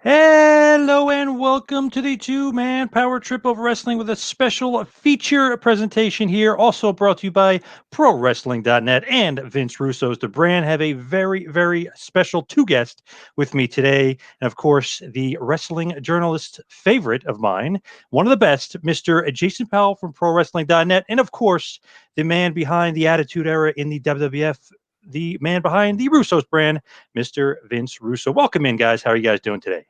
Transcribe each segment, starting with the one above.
Hello and welcome to the two-man power trip of wrestling with a special feature presentation here, also brought to you by ProWrestling.net and Vince Russo's The Brand. Have a very, very special two guests with me today. And of course, the wrestling journalist favorite of mine, one of the best, Mr. Jason Powell from ProWrestling.net. And of course, the man behind the Attitude Era in the WWF, the man behind the Russo's brand, Mr. Vince Russo. Welcome in, guys. How are you guys doing today?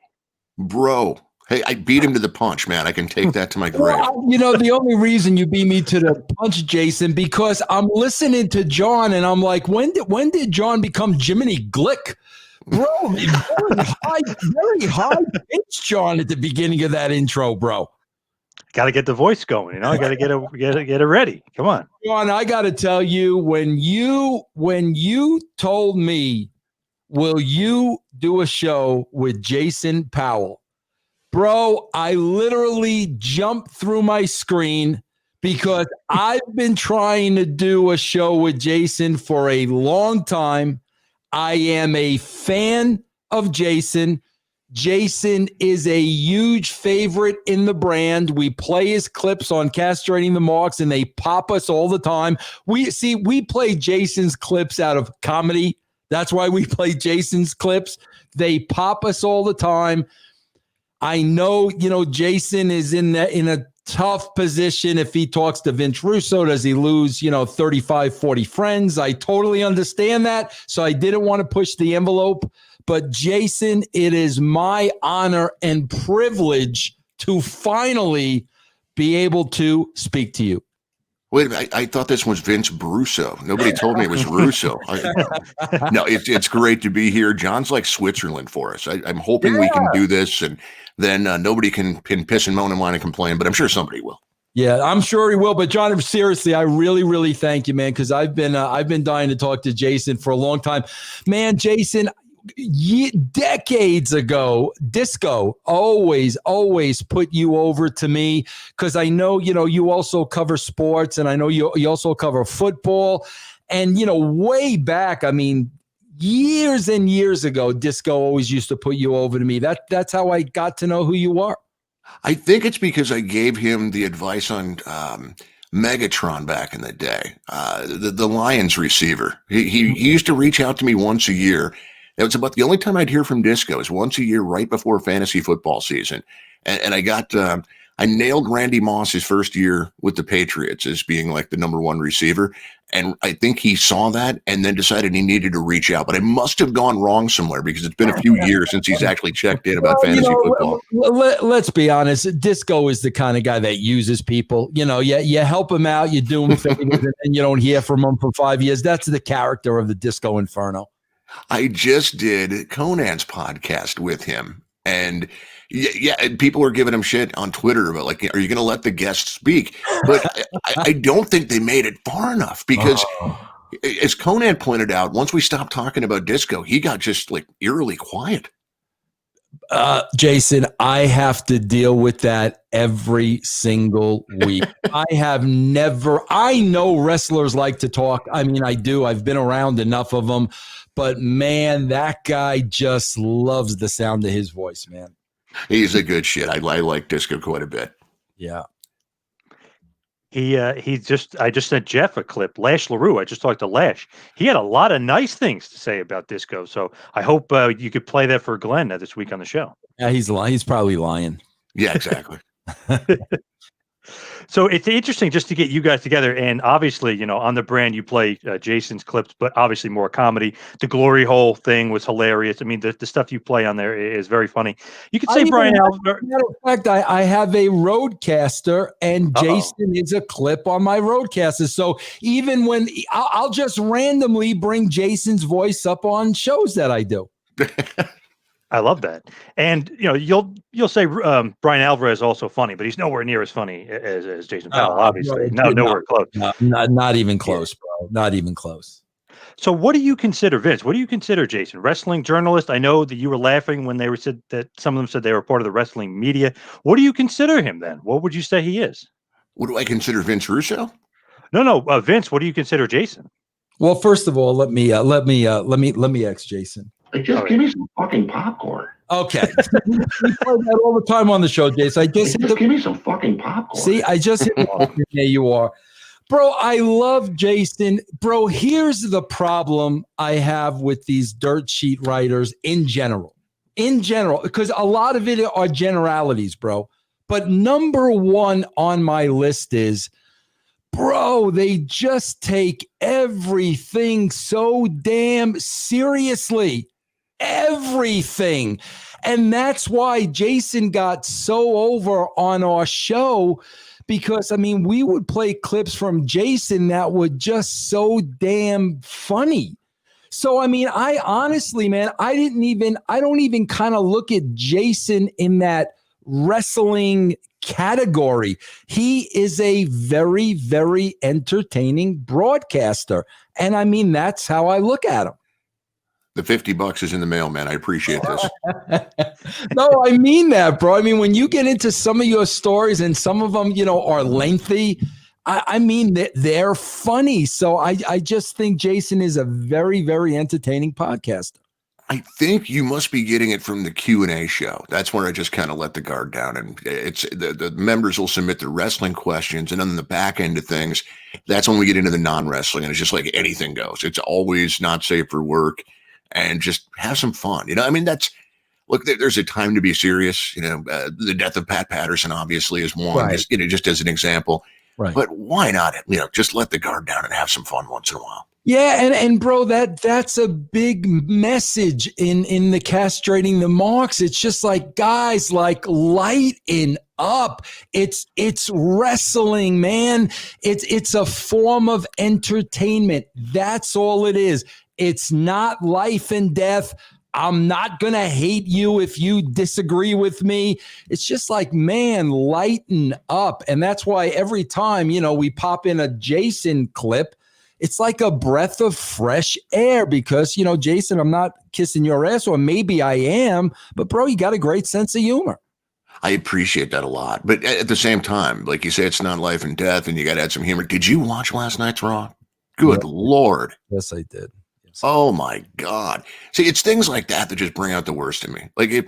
Bro, hey, I beat him to the punch, man. I can take that to my grave. Well, the only reason you beat me to the punch, Jason, because I'm listening to John and I'm like, when did John become Jiminy Glick? Bro, very high pitch, John, at the beginning of that intro, bro. Got to get the voice going, I got to get it ready. Come on, John. I got to tell you, when you told me, will you do a show with Jason Powell, bro, I literally jumped through my screen because I've been trying to do a show with Jason for a long time. I am a fan of Jason. Jason is a huge favorite in the brand. We play his clips on Castrating the Marks and they pop us all the time. We play Jason's clips out of comedy. That's why we play Jason's clips. They pop us all the time. I know, Jason is in a tough position. If he talks to Vince Russo, does he lose, 35, 40 friends? I totally understand that. So I didn't want to push the envelope. But Jason, it is my honor and privilege to finally be able to speak to you. Wait a minute, I thought this was Vince Russo. Nobody told me it was Russo. No, it's great to be here. John's like Switzerland for us. I'm hoping we can do this, and then nobody can piss and moan and whine and complain, but I'm sure somebody will. Yeah, I'm sure he will. But John, seriously, I really, really thank you, man, because I've been dying to talk to Jason for a long time. Man, Jason, decades ago, Disco always put you over to me because I know, you also cover sports and I know you also cover football. And, way back, I mean, years and years ago, Disco always used to put you over to me. That's how I got to know who you are. I think it's because I gave him the advice on Megatron back in the day, the Lions receiver. He used to reach out to me once a year. It was about the only time I'd hear from Disco is once a year right before fantasy football season. And I nailed Randy Moss his first year with the Patriots as being like the number one receiver. And I think he saw that and then decided he needed to reach out. But I must have gone wrong somewhere because it's been a few years since he's actually checked in about fantasy football. Let's be honest. Disco is the kind of guy that uses people. You help him out, you do him favors, and then you don't hear from him for 5 years. That's the character of the Disco Inferno. I just did Conan's podcast with him, and yeah, people were giving him shit on Twitter about like, are you going to let the guest speak? But I don't think they made it far enough because, as Conan pointed out, once we stopped talking about Disco, he got just like eerily quiet. Jason, I have to deal with that every single week. I know wrestlers like to talk. I mean, I do. I've been around enough of them. But, man, that guy just loves the sound of his voice, man. He's a good shit. I like Disco quite a bit. Yeah. I just sent Jeff a clip. Lash LaRue. I just talked to Lash. He had a lot of nice things to say about Disco. So I hope you could play that for Glenn this week on the show. Yeah, he's lying. He's probably lying. Yeah, exactly. So it's interesting just to get you guys together. And obviously, on the brand, you play Jason's clips, but obviously more comedy. The glory hole thing was hilarious. I mean, the stuff you play on there is very funny. You could say Brian Alvarez. Matter of fact, I have a roadcaster, and Jason is a clip on my roadcaster. So even when I'll just randomly bring Jason's voice up on shows that I do. I love that. And, you'll say Brian Alvarez is also funny, but he's nowhere near as funny as Jason Powell, obviously. Nowhere close. Not even close, bro. Not even close. So what do you consider, Vince? What do you consider Jason? Wrestling journalist? I know that you were laughing when they said that some of them said they were part of the wrestling media. What do you consider him then? What would you say he is? What do I consider Vince Russo? No, Vince, what do you consider Jason? Well, first of all, let me ask Jason. Like, just give me some fucking popcorn. Okay. We play that all the time on the show, Jason. I just Just give me some fucking popcorn. See, I just hit there you are. Bro, I love Jason. Bro, here's the problem I have with these dirt sheet writers in general. In general, because a lot of it are generalities, bro. But number one on my list is, bro, they just take everything so damn seriously. Everything. And that's why Jason got so over on our show, because, I mean, we would play clips from Jason that were just so damn funny. So, I mean, I honestly, man, I don't even kind of look at Jason in that wrestling category. He is a very, very entertaining broadcaster. And I mean, that's how I look at him. The $50 is in the mail, man. I appreciate this. No, I mean that, bro. I mean, when you get into some of your stories and some of them, you know, are lengthy, I mean, they're funny. So I just think Jason is a very, very entertaining podcaster. I think you must be getting it from the Q&A show. That's where I just kind of let the guard down, and it's the members will submit their wrestling questions, and on the back end of things, that's when we get into the non-wrestling, and it's just like anything goes. It's always not safe for work, and just have some fun. You know, I mean, look, there's a time to be serious. You know, the death of Pat Patterson obviously is one, Right. just as an example. Right. But why not, you know, just let the guard down and have some fun once in a while. Yeah, and bro, that's a big message in the castrating the marks. It's just like, guys, like, lighten up. It's wrestling, man. It's a form of entertainment. That's all it is. It's not life and death. I'm not going to hate you if you disagree with me. It's just like, man, lighten up. And that's why every time, you know, we pop in a Jason clip, it's like a breath of fresh air because, you know, Jason, I'm not kissing your ass, or maybe I am, but bro, you got a great sense of humor. I appreciate that a lot. But at the same time, like you say, it's not life and death, and you got to add some humor. Did you watch last night's Raw? Good Lord. Yes, I did. Oh my God. See, it's things like that that just bring out the worst in me. Like if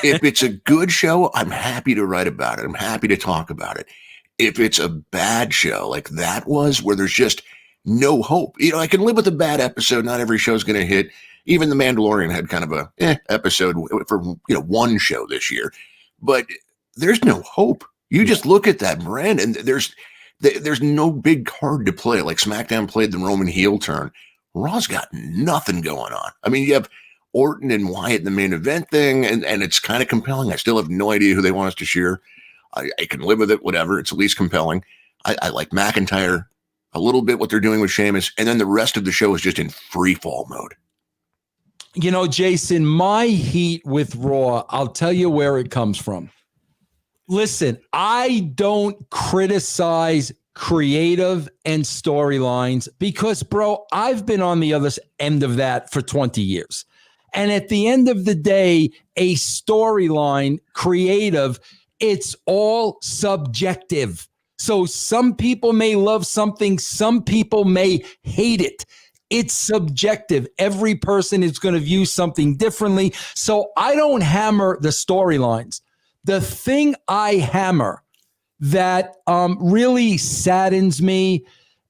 it's a good show, I'm happy to write about it. I'm happy to talk about it. If it's a bad show like that was, where there's just no hope, you know, I can live with a bad episode. Not every show's going to hit. Even The Mandalorian had kind of a episode for, you know, one show this year, but there's no hope. You just look at that brand and there's no big card to play. Like SmackDown played the Roman heel turn. Raw's got nothing going on. I mean, you have Orton and Wyatt in the main event thing, and it's kind of compelling. I still have no idea who they want us to cheer. I can live with it, whatever. It's at least compelling. I like McIntyre a little bit, what they're doing with Sheamus, and then the rest of the show is just in free fall mode. You know, Jason, my heat with Raw, I'll tell you where it comes from. Listen, I don't criticize creative and storylines because, bro, I've been on the other end of that for 20 years. And at the end of the day, a storyline, creative, it's all subjective. So some people may love something, some people may hate it. It's subjective. Every person is going to view something differently. So I don't hammer the storylines. The thing I hammer that really saddens me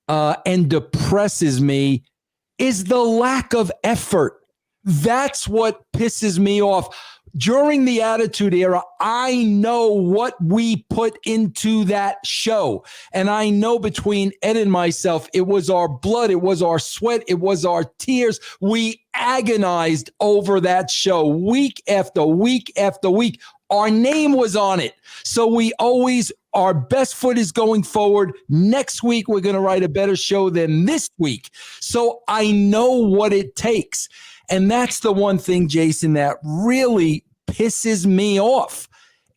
and depresses me is the lack of effort. That's what pisses me off. During the Attitude Era, I know what we put into that show. And I know between Ed and myself, it was our blood, it was our sweat, it was our tears. We agonized over that show week after week after week. Our name was on it. So we always, our best foot is going forward. Next week, we're going to write a better show than this week. So I know what it takes. And that's the one thing, Jason, that really pisses me off.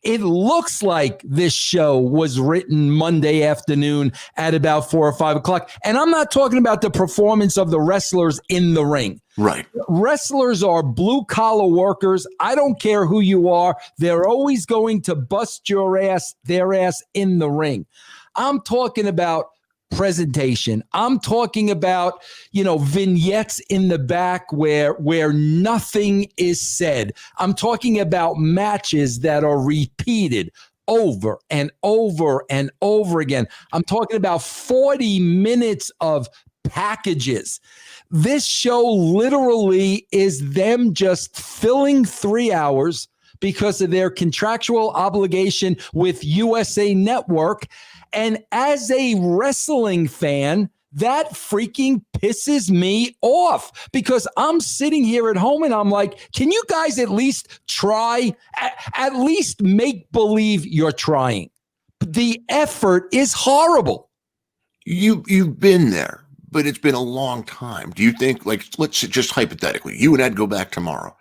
It looks like this show was written Monday afternoon at about 4 or 5 o'clock. And I'm not talking about the performance of the wrestlers in the ring. Right. Wrestlers are blue collar workers. I don't care who you are. They're always going to bust their ass in the ring. I'm talking about presentation. I'm talking about, vignettes in the back where nothing is said. I'm talking about matches that are repeated over and over and over again. I'm talking about 40 minutes of packages. This show literally is them just filling 3 hours because of their contractual obligation with USA Network. And as a wrestling fan, that freaking pisses me off because I'm sitting here at home and I'm like, can you guys at least try, at least make believe you're trying? The effort is horrible. You've been there, but it's been a long time. Do you think, like, let's just hypothetically, you and I'd go back tomorrow.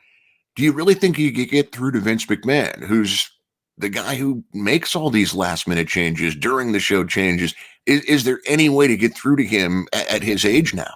Do you really think you could get through to Vince McMahon, who's the guy who makes all these last minute changes during the show changes? Is there any way to get through to him at his age now?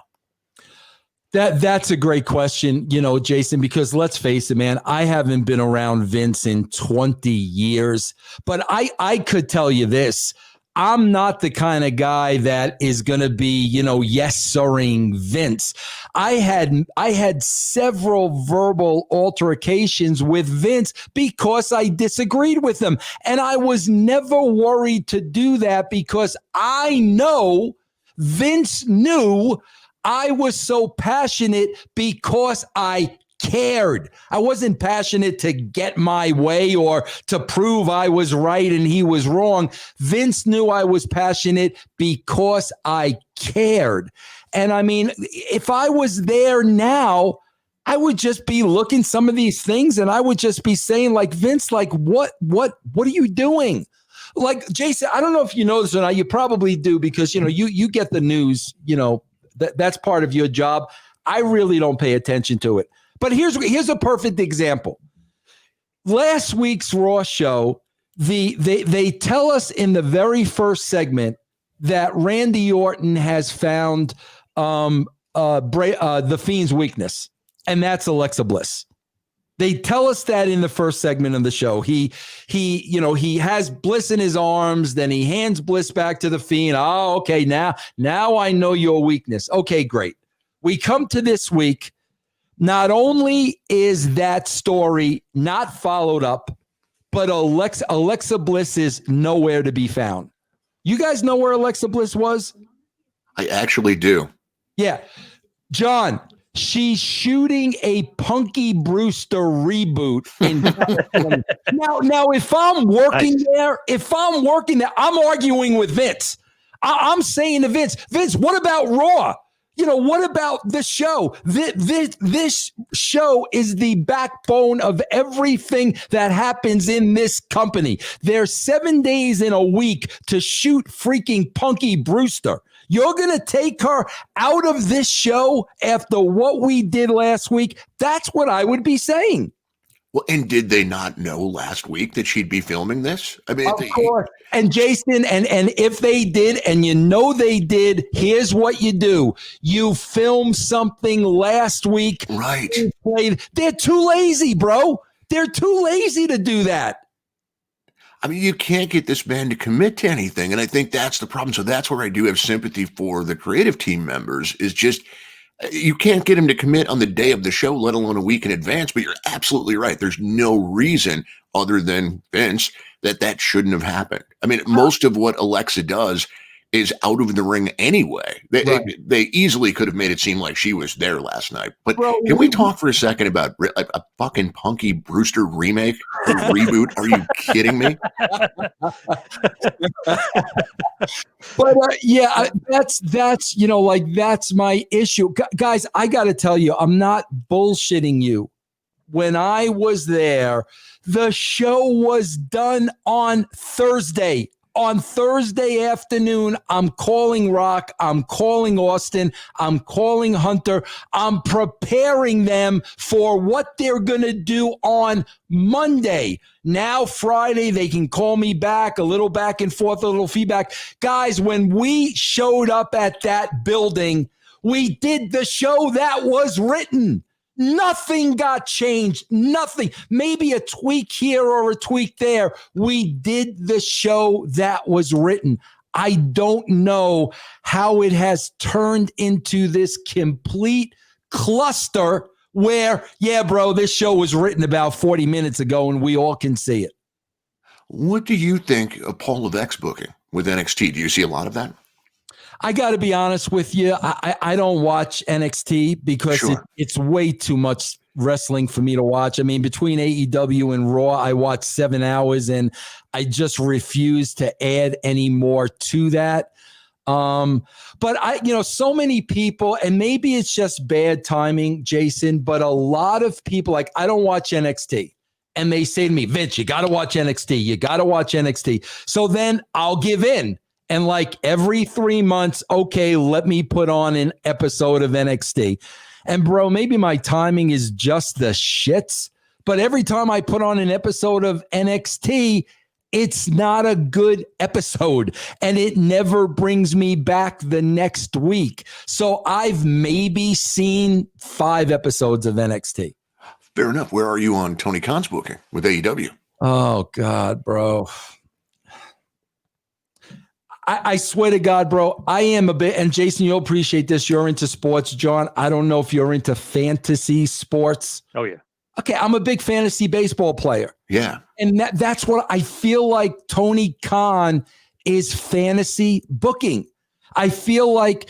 That's a great question, Jason, because let's face it, man, I haven't been around Vince in 20 years, but I could tell you this. I'm not the kind of guy that is going to be, yes-sirring Vince. I had several verbal altercations with Vince because I disagreed with him. And I was never worried to do that because I know Vince knew I was so passionate because I cared. I wasn't passionate to get my way or to prove I was right and he was wrong. Vince knew I was passionate because I cared. And I mean, if I was there now, I would just be looking some of these things and I would just be saying, like, Vince, like, what are you doing? Like, Jason, I don't know if you know this or not. You probably do because, you get the news, that's part of your job. I really don't pay attention to it. But here's a perfect example. Last week's Raw show, they tell us in the very first segment that Randy Orton has found the Fiend's weakness, and that's Alexa Bliss. They tell us that in the first segment of the show. He has Bliss in his arms, then he hands Bliss back to the Fiend. Oh, okay, now I know your weakness. Okay, great. We come to this week. Not only is that story not followed up, but Alexa Bliss is nowhere to be found. You guys know where Alexa Bliss was? I actually do. Yeah. John, she's shooting a Punky Brewster reboot in now, if I'm working there, I'm arguing with Vince. I'm saying to Vince, what about Raw? What about this show? This show is the backbone of everything that happens in this company. There's 7 days in a week to shoot freaking Punky Brewster. You're going to take her out of this show after what we did last week? That's what I would be saying. Well, and did they not know last week that she'd be filming this? I mean, of course. And Jason, and if they did, and they did, here's what you do. You film something last week. Right. They're too lazy, bro. They're too lazy to do that. I mean, you can't get this man to commit to anything. And I think that's the problem. So that's where I do have sympathy for the creative team members is just, you can't get him to commit on the day of the show, let alone a week in advance. But you're absolutely right. There's no reason other than Vince that shouldn't have happened. I mean, most of what Alexa does is out of the ring anyway. They easily could have made it seem like she was there last night. But can we talk for a second about a fucking Punky Brewster remake or reboot? Are you kidding me? But that's my issue. Guys, I got to tell you, I'm not bullshitting you. When I was there, the show was done on Thursday. On Thursday afternoon, I'm calling Rock, I'm calling Austin, I'm calling Hunter. I'm preparing them for what they're going to do on Monday. Now, Friday, they can call me back, a little back and forth, a little feedback. Guys, when we showed up at that building, we did the show that was written. Nothing got changed. Nothing. Maybe a tweak here or a tweak there. We did the show that was written. I don't know how it has turned into this complete cluster where, yeah, bro, this show was written about 40 minutes ago and we all can see it. What do you think of Paul Levesque's booking with NXT? Do you see a lot of that? I got to be honest with you. I don't watch NXT because it's way too much wrestling for me to watch. I mean, between AEW and Raw, I watch 7 hours and I just refuse to add any more to that. But so many people, and maybe it's just bad timing, Jason, but a lot of people, like, I don't watch NXT. And they say to me, Vince, you got to watch NXT. You got to watch NXT. So then I'll give in. And like every 3 months, okay, let me put on an episode of NXT. And bro, maybe my timing is just the shits, but every time I put on an episode of NXT, it's not a good episode and it never brings me back the next week. So I've maybe seen 5 episodes of NXT. Fair enough. Where are you on Tony Khan's booking with AEW? Oh God, bro. I swear to God, bro, I am a bit, and Jason, you'll appreciate this. You're into sports, John. I don't know if you're into fantasy sports. Oh, yeah. Okay, I'm a big fantasy baseball player. Yeah. And that's what I feel like Tony Khan is fantasy booking. I feel like,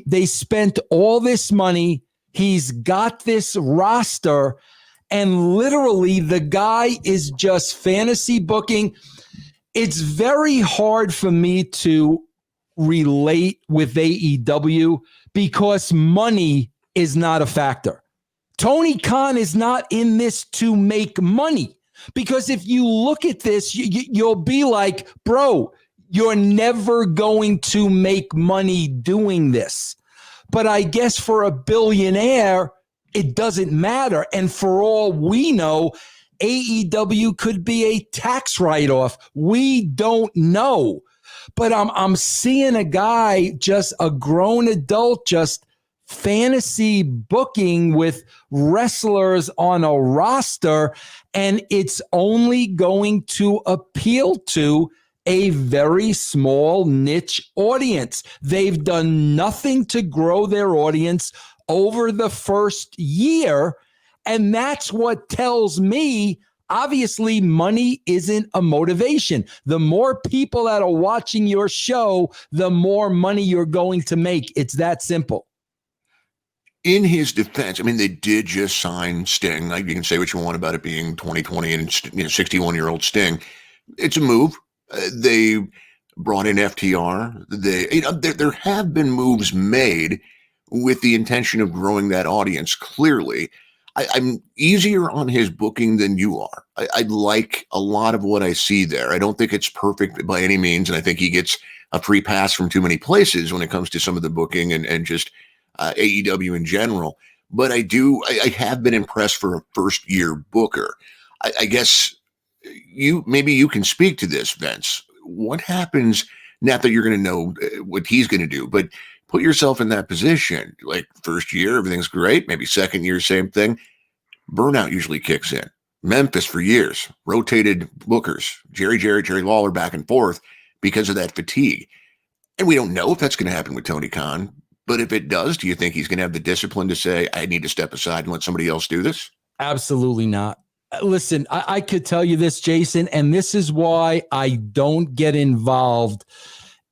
they spent all this money. He's got this roster, and literally the guy is just fantasy booking. It's very hard for me to relate with AEW because money is not a factor. Tony Khan is not in this to make money, because if you look at this, you'll be like, bro, you're never going to make money doing this. But I guess for a billionaire, it doesn't matter. And for all we know, AEW could be a tax write-off. We don't know. But I'm seeing a guy, just a grown adult, just fantasy booking with wrestlers on a roster, and it's only going to appeal to a very small niche audience. They've done nothing to grow their audience over the first year. And that's what tells me, obviously, money isn't a motivation. The more people that are watching your show, the more money you're going to make. It's that simple. In his defense, I mean, they did just sign Sting. Like, you can say what you want about it being 2020 and 61-year-old Sting. It's a move. They brought in FTR. There have been moves made with the intention of growing that audience, clearly. I'm easier on his booking than you are. I like a lot of what I see there. I don't think it's perfect by any means, and I think he gets a free pass from too many places when it comes to some of the booking and just AEW in general. But I have been impressed for a first-year booker. I guess maybe you can speak to this, Vince. What happens, not that you're going to know what he's going to do, but put yourself in that position. Like, first year, everything's great. Maybe second year, same thing. Burnout usually kicks in. Memphis for years, rotated bookers, Jerry Lawler back and forth because of that fatigue. And we don't know if that's going to happen with Tony Khan. But if it does, do you think he's going to have the discipline to say, I need to step aside and let somebody else do this? Absolutely not. Listen, I could tell you this, Jason, and this is why I don't get involved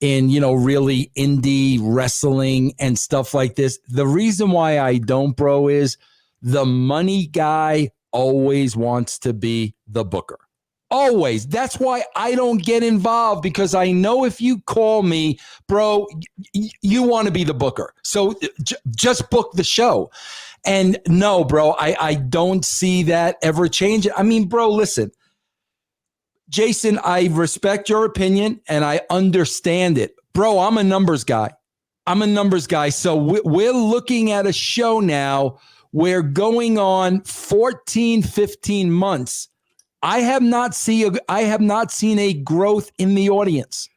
in, really indie wrestling and stuff like this. The reason why I don't, bro, is the money guy always wants to be the booker. Always. That's why I don't get involved, because I know if you call me, bro, you want to be the booker. So just book the show. And no, bro, I don't see that ever changing. I mean, bro, listen, Jason, I respect your opinion and I understand it. Bro, I'm a numbers guy. So we're looking at a show now where going on 14, 15 months, I have not seen a growth in the audience.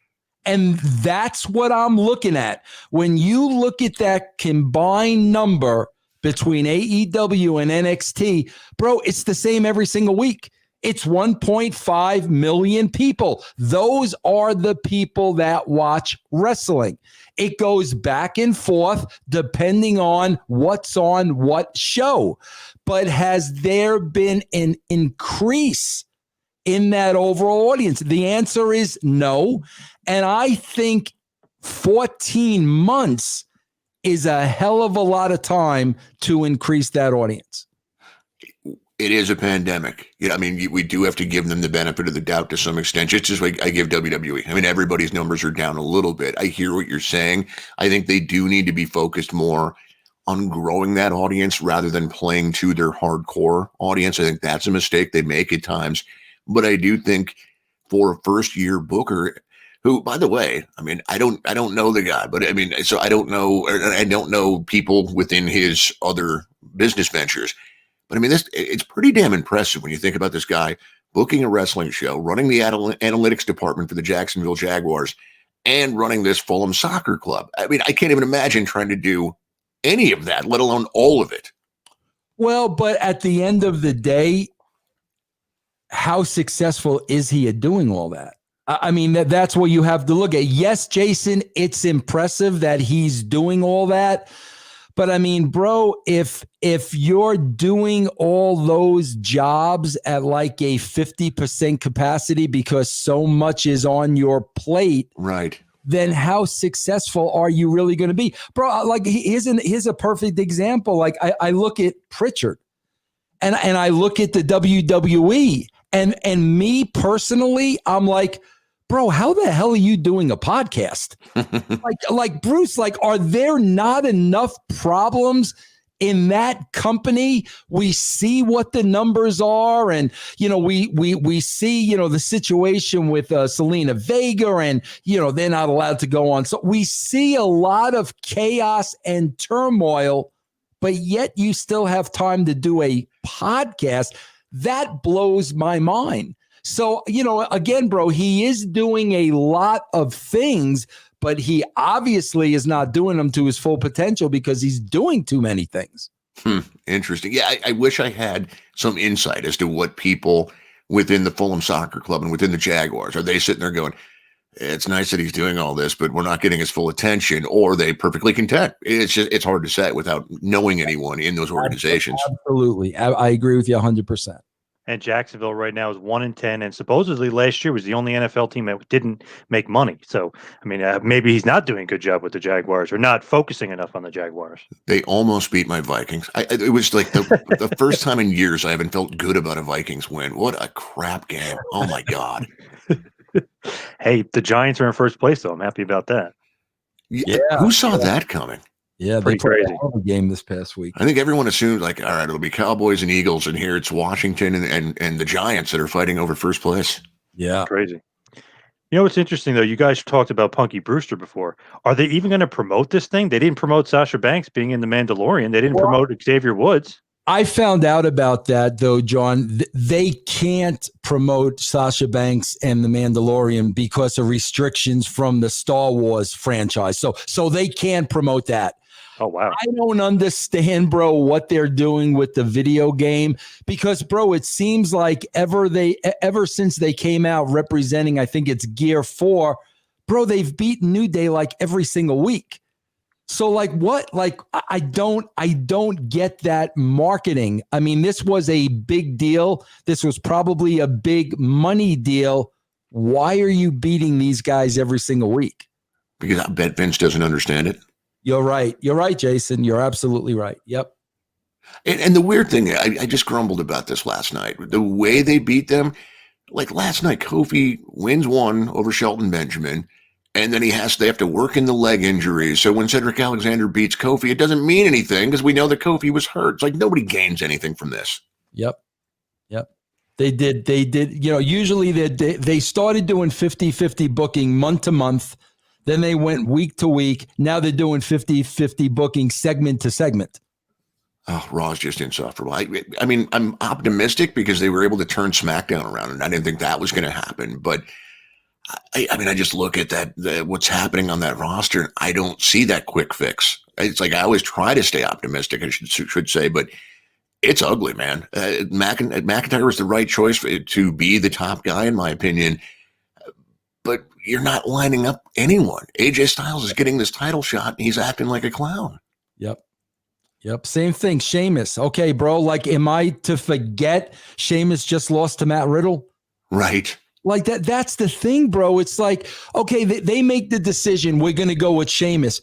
And that's what I'm looking at. When you look at that combined number between AEW and NXT, bro, it's the same every single week. It's 1.5 million people. Those are the people that watch wrestling. It goes back and forth depending on what's on what show. But has there been an increase in that overall audience? The answer is no. And I think 14 months is a hell of a lot of time to increase that audience. It is a pandemic. I mean, we do have to give them the benefit of the doubt to some extent, just like I give WWE. I mean, everybody's numbers are down a little bit. I hear what you're saying. I think they do need to be focused more on growing that audience rather than playing to their hardcore audience. I think that's a mistake they make at times. But I do think for a first-year booker, who, by the way, I mean, I don't know the guy, but I mean, so I don't know people within his other business ventures. But I mean, it's pretty damn impressive when you think about this guy booking a wrestling show, running the analytics department for the Jacksonville Jaguars, and running this Fulham soccer club. I mean, I can't even imagine trying to do any of that, let alone all of it. Well, but at the end of the day, how successful is he at doing all that? I mean, that's what you have to look at. Yes, Jason, it's impressive that he's doing all that. But I mean, bro, if you're doing all those jobs at like a 50% capacity because so much is on your plate, right? Then how successful are you really going to be? Bro, like here's a perfect example. Like I look at Pritchard and I look at the WWE and me personally, I'm like, bro, how the hell are you doing a podcast? like Bruce, like, are there not enough problems in that company? We see what the numbers are, and we see the situation with Selena Vega, and they're not allowed to go on. So we see a lot of chaos and turmoil, but yet you still have time to do a podcast. That blows my mind. So, again, bro, he is doing a lot of things, but he obviously is not doing them to his full potential because he's doing too many things. Interesting. Yeah, I wish I had some insight as to what people within the Fulham Soccer Club and within the Jaguars, are they sitting there going, it's nice that he's doing all this, but we're not getting his full attention, or are they perfectly content? It's hard to say without knowing anyone in those organizations. Absolutely. I agree with you 100%. And Jacksonville right now is 1-10, and supposedly last year was the only NFL team that didn't make money. So, I mean, maybe he's not doing a good job with the Jaguars, or not focusing enough on the Jaguars. They almost beat my Vikings. It was like the first time in years I haven't felt good about a Vikings win. What a crap game! Oh my god. Hey, the Giants are in first place, though. I'm happy about that. Yeah, who saw that coming? Yeah, they played a game this past week. I think everyone assumed, like, all right, it'll be Cowboys and Eagles, and here it's Washington and the Giants that are fighting over first place. Yeah. Crazy. What's interesting, though? You guys talked about Punky Brewster before. Are they even going to promote this thing? They didn't promote Sasha Banks being in The Mandalorian. They didn't promote Xavier Woods. I found out about that, though, John. They can't promote Sasha Banks and The Mandalorian because of restrictions from the Star Wars franchise. So they can't promote that. Oh, wow. I don't understand, bro, what they're doing with the video game because, bro, it seems like ever since they came out representing, I think it's Gear 4, bro, they've beaten New Day like every single week. So like what? Like I don't get that marketing. I mean, this was a big deal. This was probably a big money deal. Why are you beating these guys every single week? Because I bet Vince doesn't understand it. You're right. You're right, Jason. You're absolutely right. Yep. And the weird thing, I just grumbled about this last night. The way they beat them, like last night, Kofi wins one over Shelton Benjamin, and then they have to work in the leg injuries. So when Cedric Alexander beats Kofi, it doesn't mean anything because we know that Kofi was hurt. It's like nobody gains anything from this. Yep. They did. Usually they started doing 50-50 booking month to month. Then they went week to week. Now they're doing 50-50 booking segment to segment. Oh, Raw is just insufferable. I mean, I'm optimistic because they were able to turn SmackDown around, and I didn't think that was going to happen. But I mean, I just look at what's happening on that roster, and I don't see that quick fix. It's like I always try to stay optimistic, I should say, but It's ugly, man. McIntyre was the right choice to be the top guy, in my opinion. But you're not lining up anyone. AJ Styles is getting this title shot, and he's acting like a clown. Yep. Same thing. Sheamus. Okay, bro. Like, am I to forget Sheamus just lost to Matt Riddle? Right. Like that's the thing, bro. It's like, okay, they make the decision. We're going to go with Sheamus.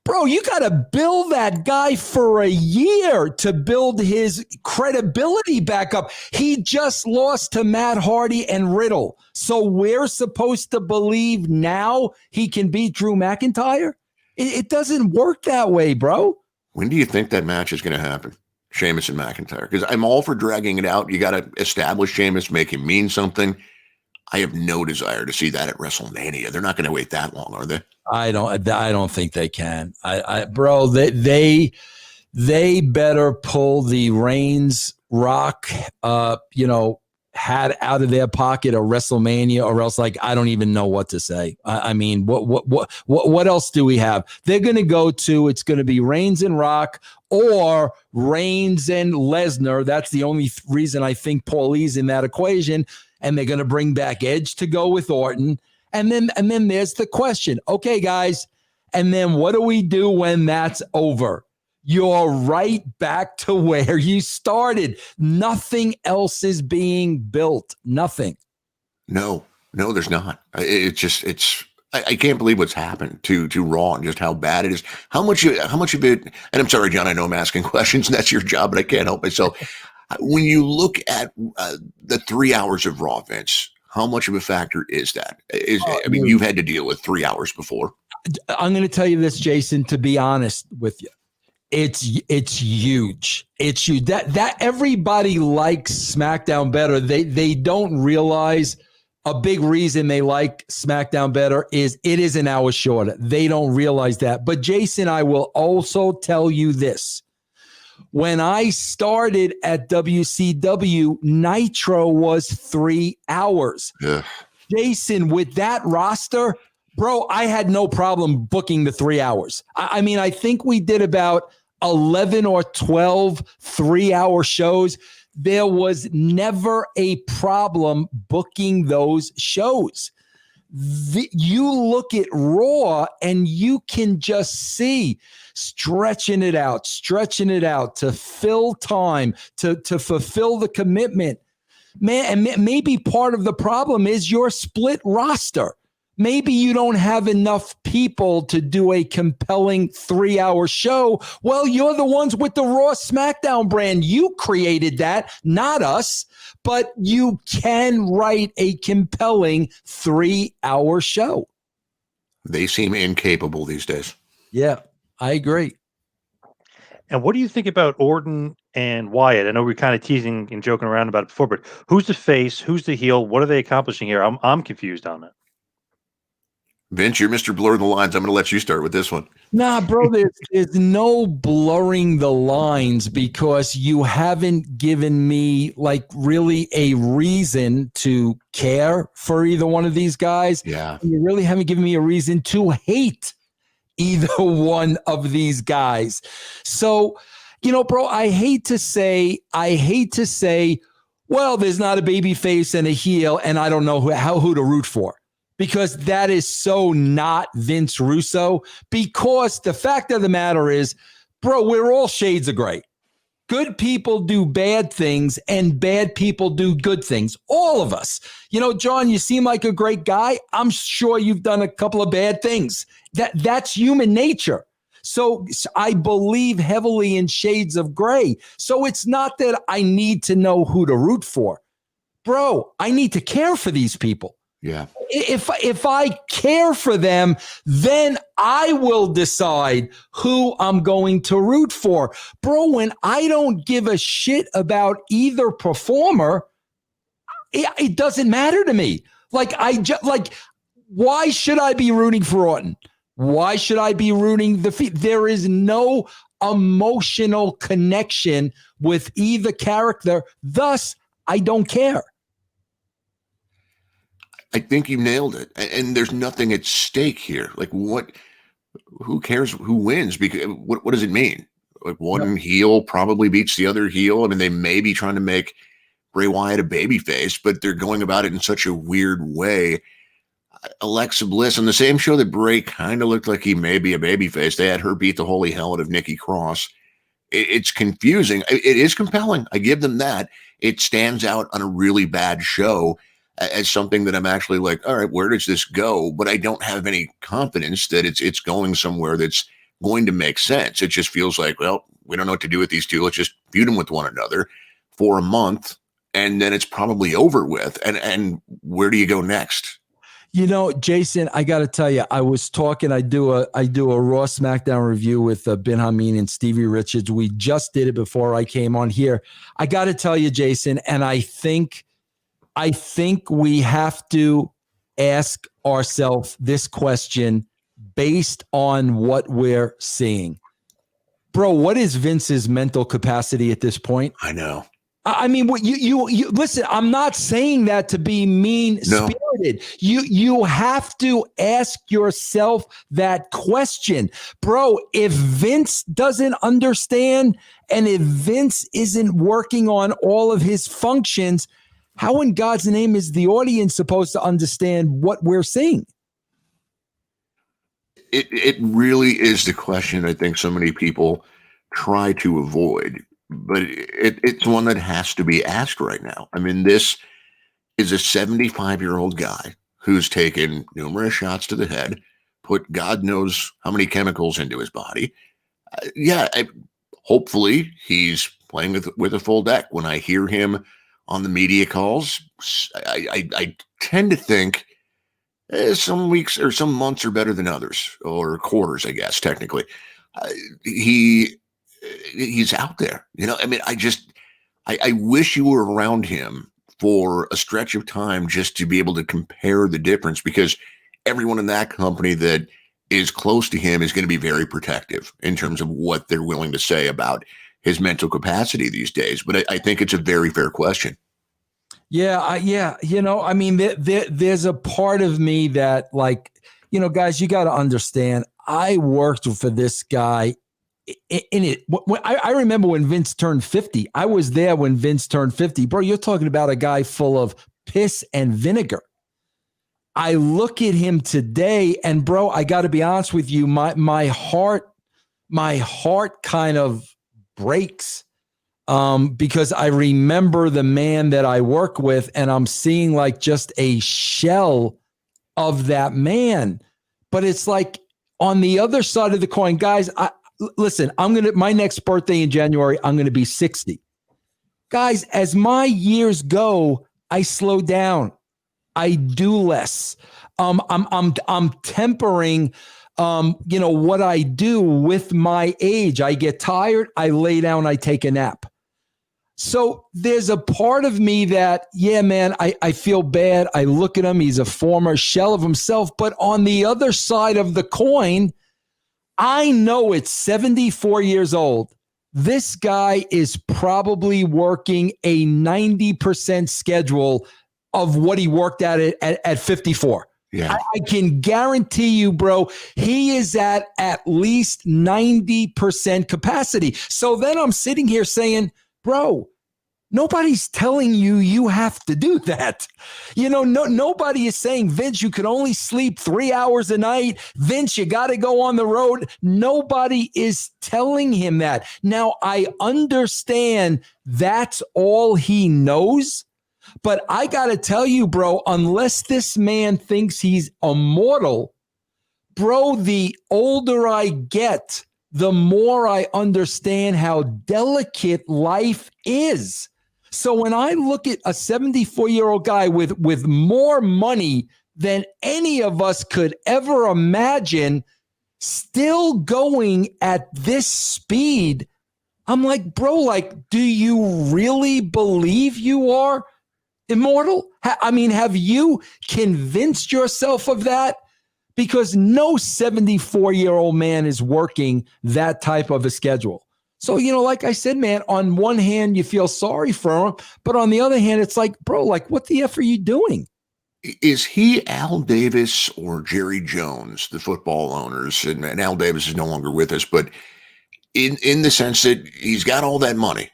Bro, you got to build that guy for a year to build his credibility back up. He just lost to Matt Hardy and Riddle. So we're supposed to believe now he can beat Drew McIntyre? It doesn't work that way, bro. When do you think that match is going to happen? Sheamus and McIntyre? Because I'm all for dragging it out. You got to establish Sheamus, make him mean something. I have no desire to see that at WrestleMania. They're not going to wait that long, are they? I don't think they can. Bro, they better pull the Reigns Rock, hat out of their pocket or WrestleMania, or else, like, I don't even know what to say. I mean, what else do we have? They're going to go to, it's going to be Reigns and Rock or Reigns and Lesnar. That's the only reason I think Paulie's in that equation. And they're going to bring back Edge to go with Orton. And then there's the question. Okay, guys. And then what do we do when that's over? You're right back to where you started. Nothing else is being built. Nothing. No, there's not. I can't believe what's happened to Raw and just how bad it is. How much of it, and I'm sorry, John, I know I'm asking questions and that's your job, but I can't help myself. When you look at the 3 hours of Raw, Vince, how much of a factor is that? You've had to deal with 3 hours before. I'm going to tell you this, Jason, to be honest with you. It's huge. It's huge. That everybody likes SmackDown better. They don't realize a big reason they like SmackDown better is it is an hour shorter. They don't realize that. But Jason, I will also tell you this. When I started at WCW, Nitro was 3 hours. Yeah. Jason, with that roster, bro, I had no problem booking the 3 hours. I mean, I think we did about 11 or 12 3-hour shows. There was never a problem booking those shows. You look at Raw and you can just see stretching it out to fill time, to fulfill the commitment. Man, and maybe part of the problem is your split roster. Maybe you don't have enough people to do a compelling 3-hour show. Well, you're the ones with the Raw SmackDown brand. You created that, not us. But you can write a compelling 3-hour show. They seem incapable these days. Yeah, I agree. And what do you think about Orton and Wyatt? I know we're kind of teasing and joking around about it before, but who's the face? Who's the heel? What are they accomplishing here? I'm confused on it. Vince, you're Mr. Blur the Lines. I'm going to let you start with this one. Nah, bro, there's no blurring the lines because you haven't given me like really a reason to care for either one of these guys. Yeah. You really haven't given me a reason to hate either one of these guys. So, bro, I hate to say, well, there's not a baby face and a heel, and I don't know who to root for. Because that is so not Vince Russo. Because the fact of the matter is, bro, we're all shades of gray. Good people do bad things and bad people do good things. All of us. John, you seem like a great guy. I'm sure you've done a couple of bad things. That's human nature. So I believe heavily in shades of gray. So it's not that I need to know who to root for. Bro, I need to care for these people. Yeah. If I care for them, then I will decide who I'm going to root for. Bro, when I don't give a shit about either performer, it doesn't matter to me. Why should I be rooting for Orton? Why should I be rooting there is no emotional connection with either character. Thus, I don't care. I think you nailed it. And there's nothing at stake here. Like who cares who wins? Because what does it mean? Like one heel probably beats the other heel. I mean, they may be trying to make Bray Wyatt a babyface, but they're going about it in such a weird way. Alexa Bliss on the same show that Bray kind of looked like he may be a babyface, they had her beat the holy hell out of Nikki Cross. It's confusing. It is compelling. I give them that. It stands out on a really bad show as something that I'm actually like, all right, where does this go? But I don't have any confidence that it's going somewhere that's going to make sense. It just feels like, well, we don't know what to do with these two. Let's just feud them with one another for a month, and then it's probably over with. And where do you go next? You know, Jason, I got to tell you, I was talking. I do a Raw SmackDown review with Ben Hameen and Stevie Richards. We just did it before I came on here. I got to tell you, Jason, and I think we have to ask ourselves this question based on what we're seeing. Bro, what is Vince's mental capacity at this point? I know. I mean, what you listen, I'm not saying that to be mean-spirited. No. You have to ask yourself that question. Bro, if Vince doesn't understand and if Vince isn't working on all of his functions, how in God's name is the audience supposed to understand what we're seeing? It really is the question I think so many people try to avoid. But it's one that has to be asked right now. I mean, this is a 75-year-old guy who's taken numerous shots to the head, put God knows how many chemicals into his body. Hopefully he's playing with a full deck. When I hear him on the media calls, I tend to think some weeks or some months are better than others, or quarters, I guess, technically. He's out there, you know. I mean, I wish you were around him for a stretch of time just to be able to compare the difference, because everyone in that company that is close to him is going to be very protective in terms of what they're willing to say about his mental capacity these days. But I think it's a very fair question. Yeah. You know, I mean, there's a part of me that, like, you know, guys, you got to understand, I worked for this guy in it. I remember when Vince turned 50. I was there when Vince turned 50. Bro, you're talking about a guy full of piss and vinegar. I look at him today, and bro, I got to be honest with you, my heart kind of breaks because I remember the man that I work with, and I'm seeing like just a shell of that man. But it's like on the other side of the coin, guys, listen, my next birthday in January, I'm going to be 60. Guys, as my years go, I slow down. I do less. I'm tempering, what I do with my age. I get tired, I lay down, I take a nap. So there's a part of me that, yeah, man, I feel bad. I look at him. He's a former shell of himself. But on the other side of the coin, I know at 74 years old, this guy is probably working a 90% schedule of what he worked at 54. Yeah. I can guarantee you, bro, he is at least 90% capacity. So then I'm sitting here saying, bro, nobody's telling you have to do that. You know, nobody is saying, Vince, you can only sleep 3 hours a night. Vince, you got to go on the road. Nobody is telling him that. Now, I understand that's all he knows. But I got to tell you, bro, unless this man thinks he's immortal, bro, the older I get, the more I understand how delicate life is. So when I look at a 74-year-old guy with more money than any of us could ever imagine, still going at this speed, I'm like, bro, like, do you really believe you are immortal? I mean, have you convinced yourself of that? Because no 74-year-old man is working that type of a schedule. So, you know, like I said, man, on one hand, you feel sorry for him, but on the other hand, it's like, bro, like, what the F are you doing? Is he Al Davis or Jerry Jones, the football owners? And Al Davis is no longer with us, but in the sense that he's got all that money.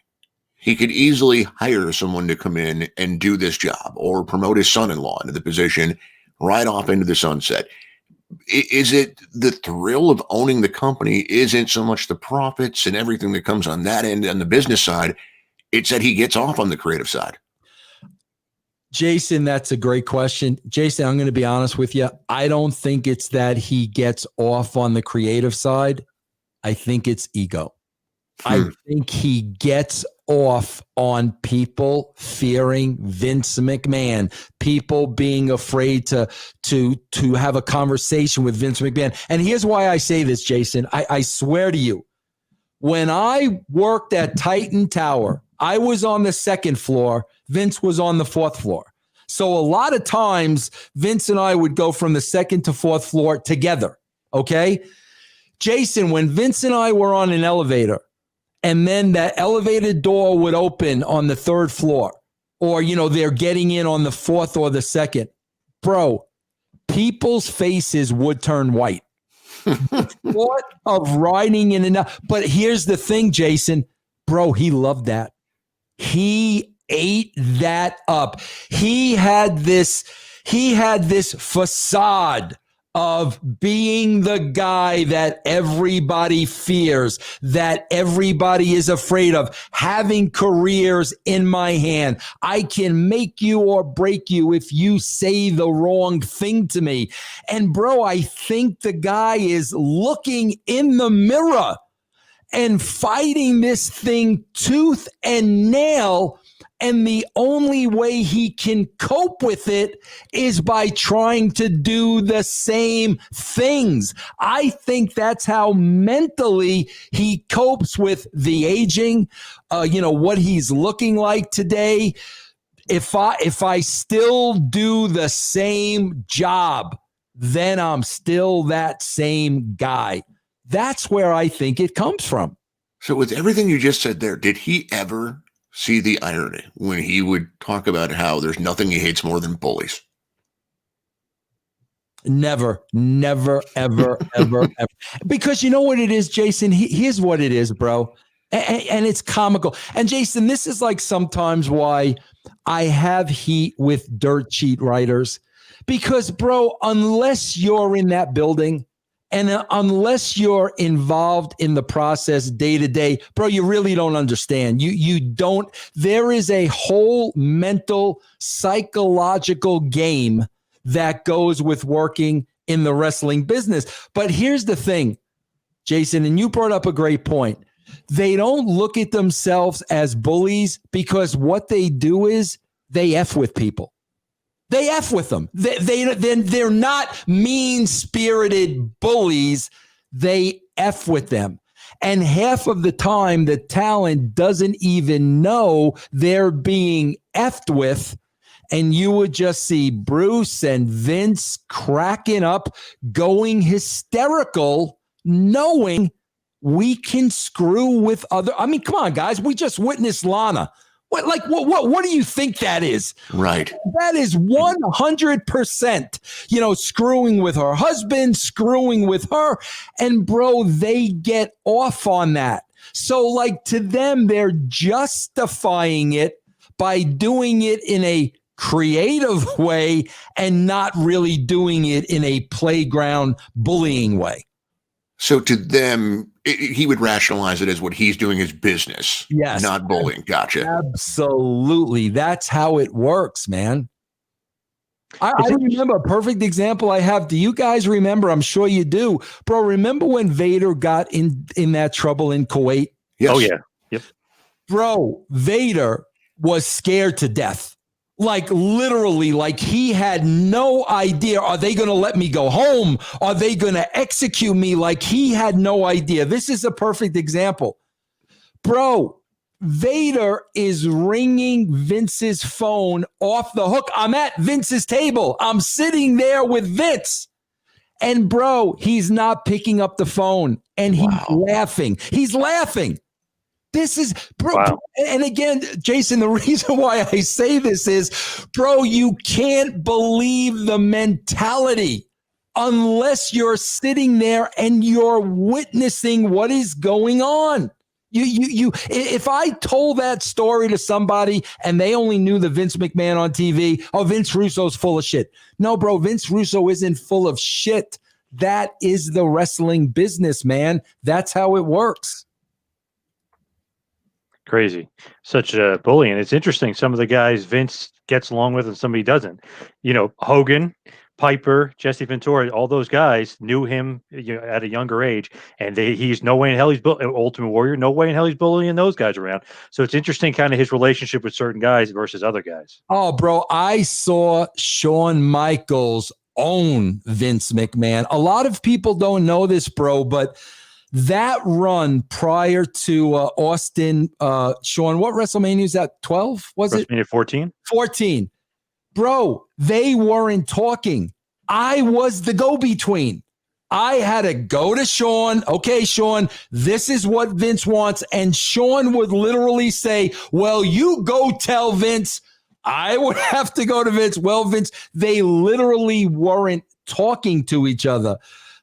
He could easily hire someone to come in and do this job or promote his son-in-law into the position right off into the sunset. Is it the thrill of owning the company isn't so much the profits and everything that comes on that end on the business side, it's that he gets off on the creative side? Jason, that's a great question. Jason, I'm going to be honest with you. I don't think it's that he gets off on the creative side. I think it's ego. I think he gets off on people fearing Vince McMahon, people being afraid to have a conversation with Vince McMahon. And here's why I say this, Jason. I swear to you, when I worked at Titan Tower, I was on the second floor. Vince was on the fourth floor. So a lot of times, Vince and I would go from the second to fourth floor together. Okay? Jason, when Vince and I were on an elevator, and then that elevator door would open on the third floor, or, they're getting in on the fourth or the second. Bro, people's faces would turn white. The thought of riding in and out. But here's the thing, Jason. Bro, he loved that. He ate that up. He had this facade of being the guy that everybody fears, that everybody is afraid of, having careers in my hand. I can make you or break you if you say the wrong thing to me. And bro, I think the guy is looking in the mirror and fighting this thing tooth and nail. And the only way he can cope with it is by trying to do the same things. I think that's how mentally he copes with the aging, what he's looking like today. If I still do the same job, then I'm still that same guy. That's where I think it comes from. So with everything you just said there, did he ever see the irony when he would talk about how there's nothing he hates more than bullies? Never, ever, ever. Because you know what it is, Jason? Here's what it is, bro. And it's comical. And Jason, this is like sometimes why I have heat with dirt sheet writers. Because, bro, unless you're in that building, and unless you're involved in the process day to day, bro, you really don't understand. You don't. There is a whole mental, psychological game that goes with working in the wrestling business. But here's the thing, Jason, and you brought up a great point. They don't look at themselves as bullies because what they do is they F with people. They F with them. They're not mean-spirited bullies. They F with them. And half of the time, the talent doesn't even know they're being F'd with. And you would just see Bruce and Vince cracking up, going hysterical, knowing we can screw with other. I mean, come on, guys. We just witnessed Lana. What do you think that is? Right. That is 100%, screwing with her husband, screwing with her. And bro, they get off on that. So to them, they're justifying it by doing it in a creative way and not really doing it in a playground bullying way. So to them, he would rationalize it as what he's doing is business, yes, not bullying. Gotcha. Absolutely. That's how it works, man. I remember a perfect example I have. Do you guys remember? I'm sure you do. Bro, remember when Vader got in that trouble in Kuwait? Yes. Oh, yeah. Yep. Bro, Vader was scared to death. Literally, he had no idea. Are they going to let me go home? Are they going to execute me? He had no idea. This is a perfect example. Bro, Vader is ringing Vince's phone off the hook. I'm at Vince's table. I'm sitting there with Vince. And bro, he's not picking up the phone. And he's laughing. He's laughing. This is, bro. Wow. And again, Jason, the reason why I say this is, bro, you can't believe the mentality unless you're sitting there and you're witnessing what is going on. If I told that story to somebody and they only knew the Vince McMahon on TV, oh, Vince Russo's full of shit. No, bro, Vince Russo isn't full of shit. That is the wrestling business, man. That's how it works. Crazy. Such a bully. And it's interesting. Some of the guys Vince gets along with and somebody doesn't. Hogan, Piper, Jesse Ventura, all those guys knew him at a younger age. And he's no way in hell he's Ultimate Warrior. No way in hell he's bullying those guys around. So it's interesting kind of his relationship with certain guys versus other guys. Oh, bro, I saw Shawn Michaels own Vince McMahon. A lot of people don't know this, bro, but that run prior to Austin, Sean, what WrestleMania is that? 12? Was it? WrestleMania 14? 14. Bro, they weren't talking. I was the go-between. I had to go to Sean. Okay, Sean, this is what Vince wants. And Sean would literally say, well, you go tell Vince. I would have to go to Vince. Well, Vince, they literally weren't talking to each other.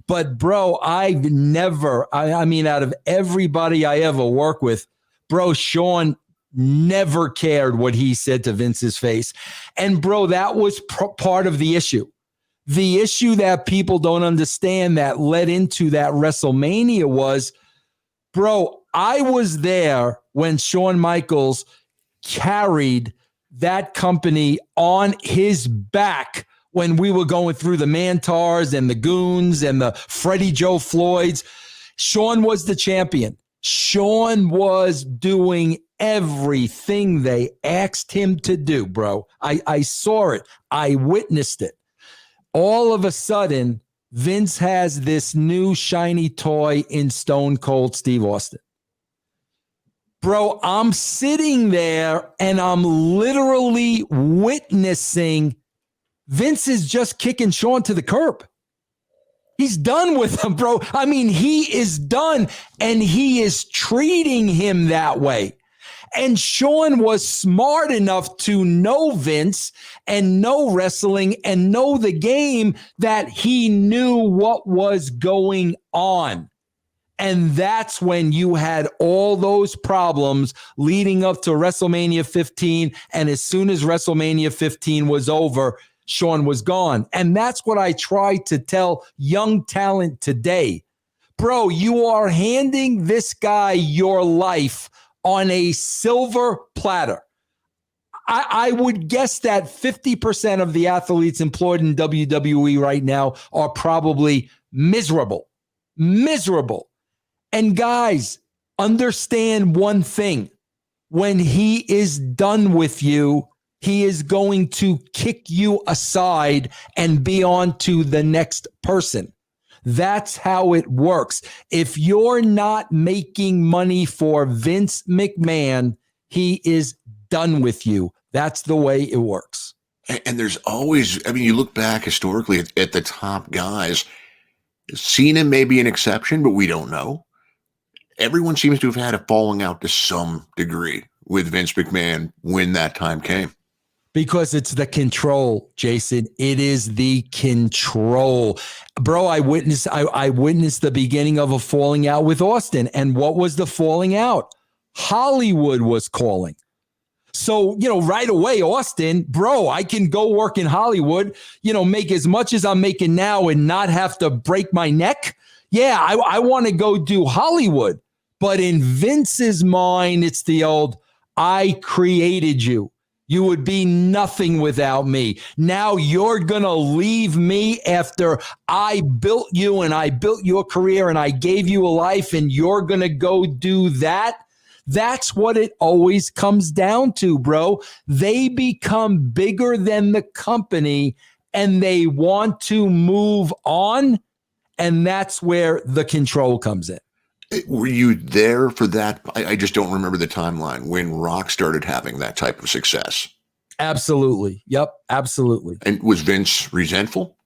But, bro, I've never, I mean, out of everybody I ever work with, bro, Sean never cared what he said to Vince's face. And, bro, that was part of the issue. The issue that people don't understand that led into that WrestleMania was, bro, I was there when Shawn Michaels carried that company on his back when we were going through the Mantars and the Goons and the Freddie Joe Floyds. Sean was the champion. Sean was doing everything they asked him to do, bro. I saw it. I witnessed it. All of a sudden, Vince has this new shiny toy in Stone Cold Steve Austin. Bro, I'm sitting there and I'm literally witnessing Vince is just kicking Sean to the curb. He's done with him, bro. I mean, he is done, and he is treating him that way. And Sean was smart enough to know Vince and know wrestling and know the game that he knew what was going on. And that's when you had all those problems leading up to WrestleMania 15. And as soon as WrestleMania 15 was over, Sean was gone. And that's what I try to tell young talent today. Bro, you are handing this guy your life on a silver platter. I would guess that 50% of the athletes employed in WWE right now are probably miserable. Miserable. And guys, understand one thing. When he is done with you, he is going to kick you aside and be on to the next person. That's how it works. If you're not making money for Vince McMahon, he is done with you. That's the way it works. And there's always, I mean, you look back historically at the top guys. Cena may be an exception, but we don't know. Everyone seems to have had a falling out to some degree with Vince McMahon when that time came. Because it's the control, Jason. It is the control. Bro, I witnessed the beginning of a falling out with Austin. And what was the falling out? Hollywood was calling. So, right away, Austin, bro, I can go work in Hollywood, make as much as I'm making now and not have to break my neck. Yeah, I want to go do Hollywood. But in Vince's mind, it's the old, I created you. You would be nothing without me. Now you're going to leave me after I built you and I built your career and I gave you a life and you're going to go do that. That's what it always comes down to, bro. They become bigger than the company and they want to move on. And that's where the control comes in. Were you there for that? I just don't remember the timeline when Rock started having that type of success. Absolutely. Yep. Absolutely. And was Vince resentful?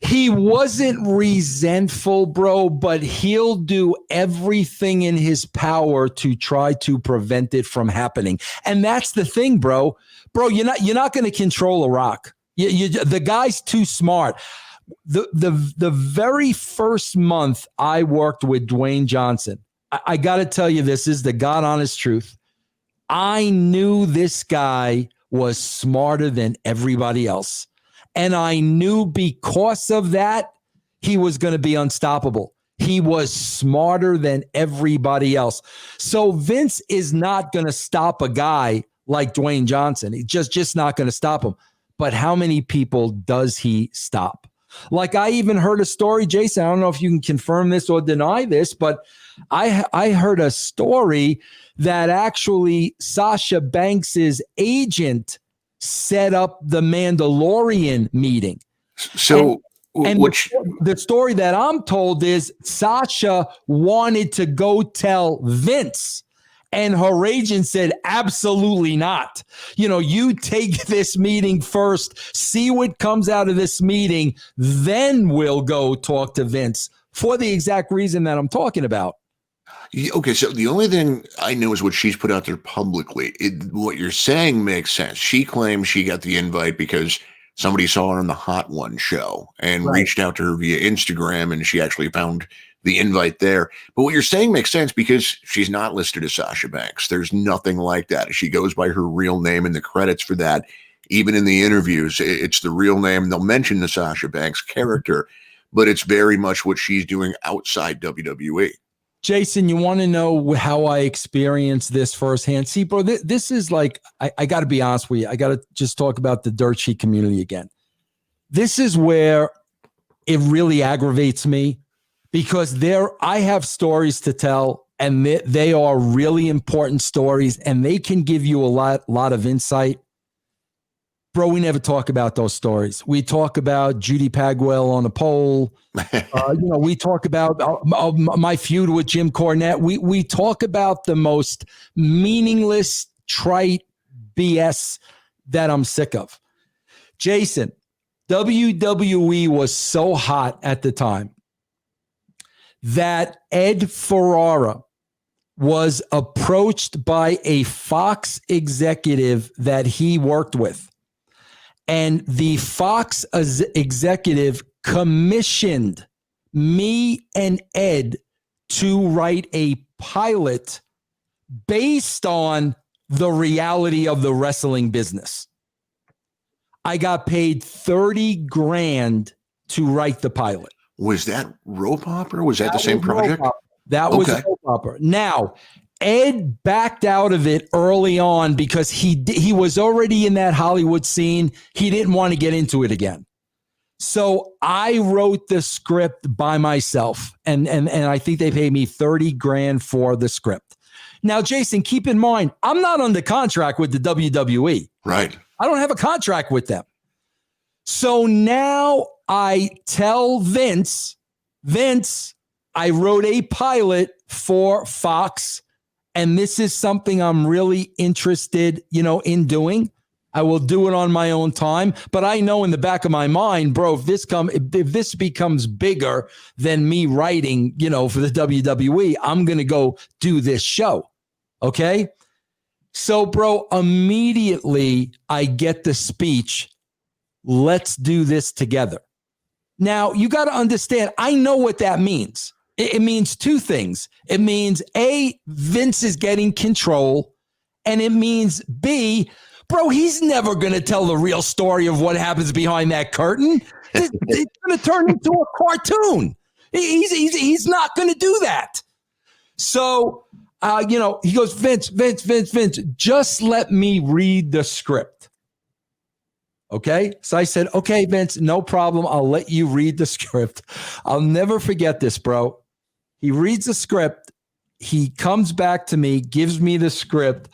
He wasn't resentful, bro, but he'll do everything in his power to try to prevent it from happening. And that's the thing, bro. Bro, you're not going to control a Rock. The guy's too smart. The very first month I worked with Dwayne Johnson, I got to tell you, this is the God honest truth. I knew this guy was smarter than everybody else. And I knew because of that, he was going to be unstoppable. He was smarter than everybody else. So Vince is not going to stop a guy like Dwayne Johnson. He's just not going to stop him. But how many people does he stop? Like, I even heard a story, Jason, I don't know if you can confirm this or deny this, but I heard a story that actually Sasha Banks's agent set up the Mandalorian meeting. So the story that I'm told is Sasha wanted to go tell Vince, and her agent said, absolutely not. You take this meeting first, see what comes out of this meeting, then we'll go talk to Vince, for the exact reason that I'm talking about. Okay, so the only thing I know is what she's put out there publicly. What you're saying makes sense. She claims she got the invite because somebody saw her on the Hot One show and reached out to her via Instagram, and she actually found the invite there. But what you're saying makes sense because she's not listed as Sasha Banks. There's nothing like that. She goes by her real name in the credits for that. Even in the interviews, it's the real name. They'll mention the Sasha Banks character, but it's very much what she's doing outside WWE. Jason, you want to know how I experienced this firsthand? See, bro, this is like, I got to be honest with you. I got to just talk about the dirt sheet community again. This is where it really aggravates me, because I have stories to tell, and they are really important stories, and they can give you a lot of insight. Bro, we never talk about those stories. We talk about Judy Bagwell on a pole. We talk about my feud with Jim Cornette. We talk about the most meaningless, trite BS that I'm sick of. Jason, WWE was so hot at the time that Ed Ferrara was approached by a Fox executive that he worked with. And the Fox executive commissioned me and Ed to write a pilot based on the reality of the wrestling business. I got paid $30,000 to write the pilot. Was that Rope Opera? Was that the same project? That was Rope Opera. Now, Ed backed out of it early on because he was already in that Hollywood scene. He didn't want to get into it again. So I wrote the script by myself, and I think they paid me $30,000 for the script. Now, Jason, keep in mind, I'm not under contract with the WWE. Right. I don't have a contract with them. So now I tell Vince, I wrote a pilot for Fox, and this is something I'm really interested, in doing. I will do it on my own time, but I know in the back of my mind, bro, if this becomes bigger than me writing, for the WWE, I'm going to go do this show. Okay. So, bro, immediately I get the speech. Let's do this together. Now, you got to understand, I know what that means. It means two things. It means A, Vince is getting control, and it means B, bro, he's never going to tell the real story of what happens behind that curtain. It's going to turn into a cartoon. He's not going to do that. So, he goes, Vince, just let me read the script. Okay. So I said, okay, Vince, no problem. I'll let you read the script. I'll never forget this, bro. He reads the script. He comes back to me, gives me the script.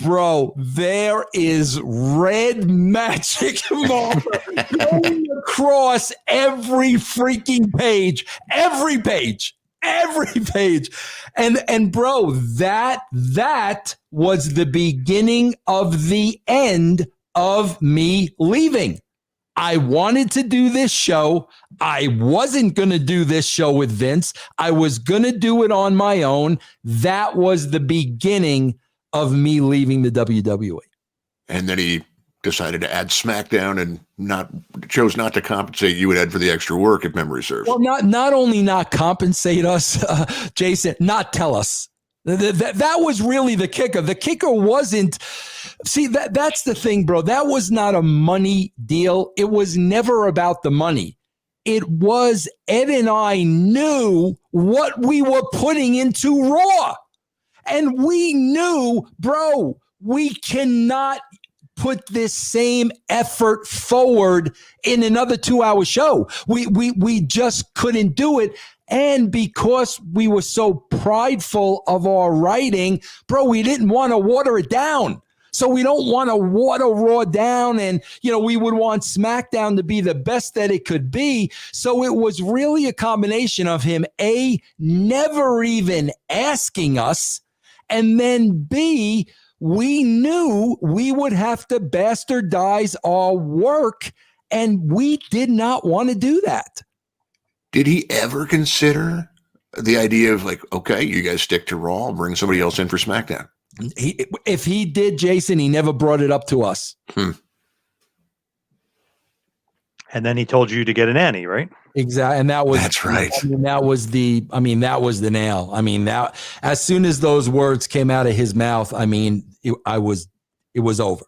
Bro, there is red magic marker going across every freaking page, every page. And bro, that was the beginning of the end of me leaving. I wanted to do this show. I wasn't going to do this show with Vince. I was going to do it on my own. That was the beginning of me leaving the WWE. And then he decided to add SmackDown and chose not to compensate you and Ed for the extra work, if memory serves. Well, not only not compensate us, Jason, not tell us. That was really the kicker. The kicker wasn't. See, that's the thing, bro. That was not a money deal. It was never about the money. It was Ed and I knew what we were putting into Raw. And we knew, bro, we cannot put this same effort forward in another 2-hour show. We just couldn't do it. And because we were so prideful of our writing, bro, we didn't want to water it down. So we don't want to water Raw down, and, we would want SmackDown to be the best that it could be. So it was really a combination of him, A, never even asking us, and then B, we knew we would have to bastardize our work, and we did not want to do that. Did he ever consider the idea of okay, you guys stick to Raw, I'll bring somebody else in for SmackDown? If he did, Jason, he never brought it up to us. And then he told you to get a nanny, right? Exactly. And that's right. That was the nail. That as soon as those words came out of his mouth, it was over.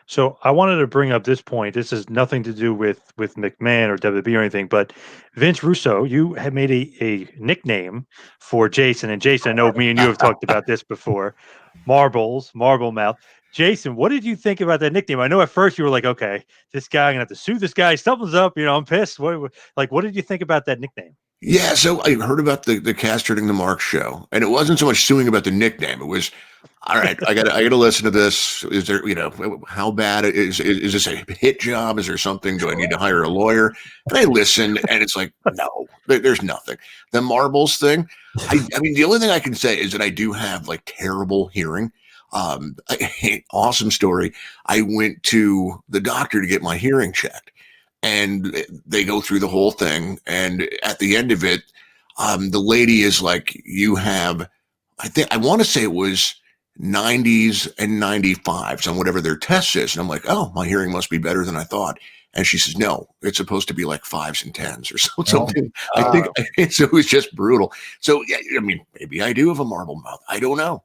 So I wanted to bring up this point. This has nothing to do with McMahon or WWE or anything, but Vince Russo, you have made a nickname for Jason. And Jason, I know me and you have talked about this before. Marble Mouth. Jason, what did you think about that nickname? I know at first you were like, okay, this guy, I'm going to have to sue this guy. Something's up. I'm pissed. What did you think about that nickname? Yeah, so I heard about the Castrating the Mark show, and it wasn't so much suing about the nickname. It was, all right, I gotta listen to this. Is there, how bad is this a hit job? Is there something? Do I need to hire a lawyer? And I listened, and it's like, no, there's nothing. The marbles thing. I mean, the only thing I can say is that I do have terrible hearing. Awesome story. I went to the doctor to get my hearing checked. And they go through the whole thing. And at the end of it, the lady is like, you have, I want to say it was 90s and 95s on whatever their test is. And I'm like, oh, my hearing must be better than I thought. And she says, no, it's supposed to be like 5s and 10s or something. I think so. It was just brutal. So, yeah, maybe I do have a marble mouth. I don't know.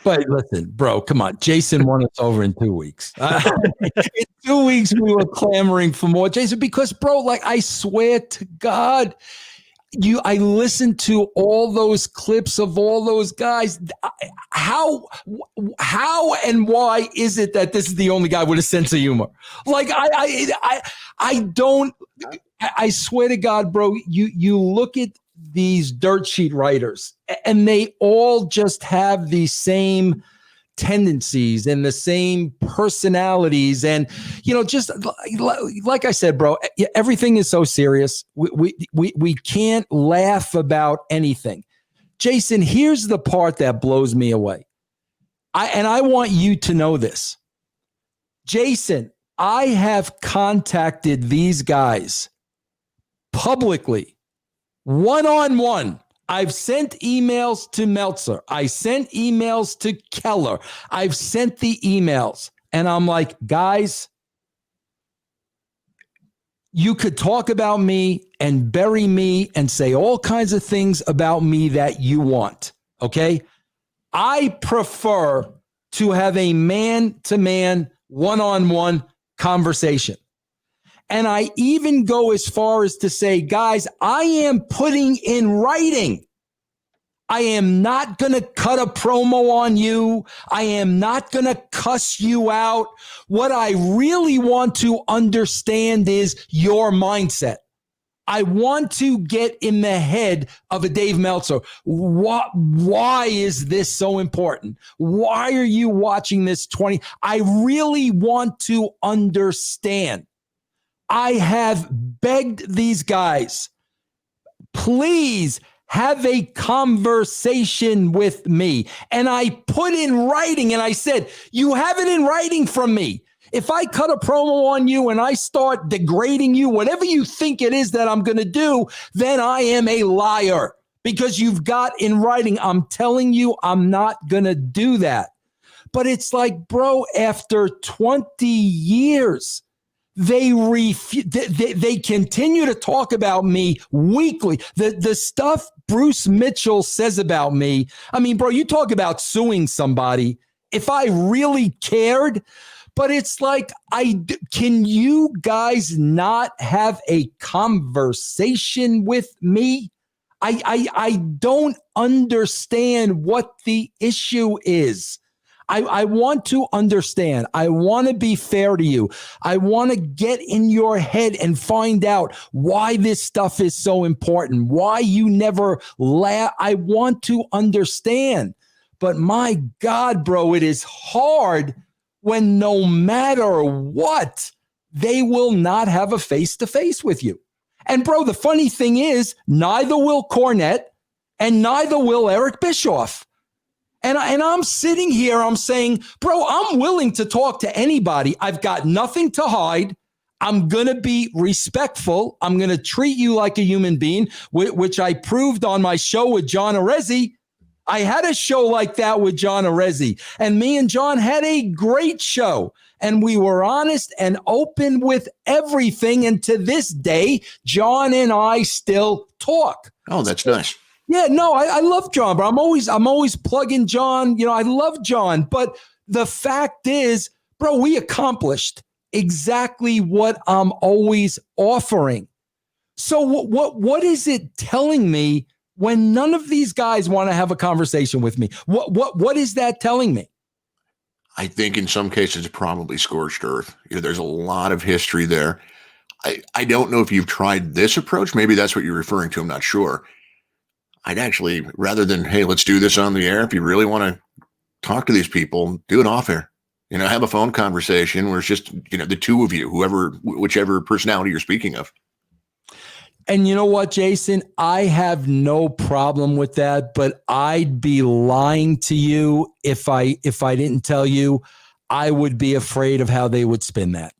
But listen, bro, come on. Jason won us over in 2 weeks. In 2 weeks, we were clamoring for more. Jason, because, bro, I swear to God, I listened to all those clips of all those guys. How and why is it that this is the only guy with a sense of humor? I swear to God, bro, you look at these dirt sheet writers, and they all just have the same tendencies and the same personalities. And, just like I said, bro, everything is so serious. We can't laugh about anything. Jason, here's the part that blows me away. I want you to know this. Jason, I have contacted these guys publicly, one-on-one. I've sent emails to Meltzer. I sent emails to Keller. I've sent the emails. And I'm like, guys, you could talk about me and bury me and say all kinds of things about me that you want. Okay? I prefer to have a man-to-man, one-on-one conversation. And I even go as far as to say, guys, I am putting in writing. I am not going to cut a promo on you. I am not going to cuss you out. What I really want to understand is your mindset. I want to get in the head of a Dave Meltzer. Why is this so important? Why are you watching this 20? I really want to understand. I have begged these guys, please have a conversation with me. And I put in writing, and I said, you have it in writing from me. If I cut a promo on you and I start degrading you, whatever you think it is that I'm going to do, then I am a liar, because you've got in writing. I'm telling you, I'm not going to do that. But it's like, bro, after 20 years, they continue to talk about me weekly. The stuff Bruce Mitchell says about me. I mean, bro, you talk about suing somebody. If I really cared, but it's like, can you guys not have a conversation with me? I don't understand what the issue is. I want to understand. I want to be fair to you. I want to get in your head and find out why this stuff is so important, why you never laugh. I want to understand. But my God, bro, it is hard when no matter what, they will not have a face-to-face with you. And bro, the funny thing is, neither will Cornette and neither will Eric Bischoff. And I'm sitting here, I'm saying, bro, I'm willing to talk to anybody. I've got nothing to hide. I'm going to be respectful. I'm going to treat you like a human being, which I proved on my show with John Arezzi. I had a show like that with John Arezzi, and me and John had a great show, and we were honest and open with everything. And to this day, John and I still talk. Oh, that's nice. Yeah, no, I love John, but I'm always plugging John. You know, I love John, but the fact is, bro, we accomplished exactly what I'm always offering. So what is it telling me when none of these guys want to have a conversation with me? What is that telling me? I think in some cases, it's probably scorched earth. You know, there's a lot of history there. I don't know if you've tried this approach. Maybe that's what you're referring to. I'm not sure. I'd actually, rather than, hey, let's do this on the air, if you really want to talk to these people, do it off air. You know, have a phone conversation where it's just, you know, the two of you, whichever personality you're speaking of. And you know what, Jason? I have no problem with that, but I'd be lying to you if I didn't tell you I would be afraid of how they would spin that.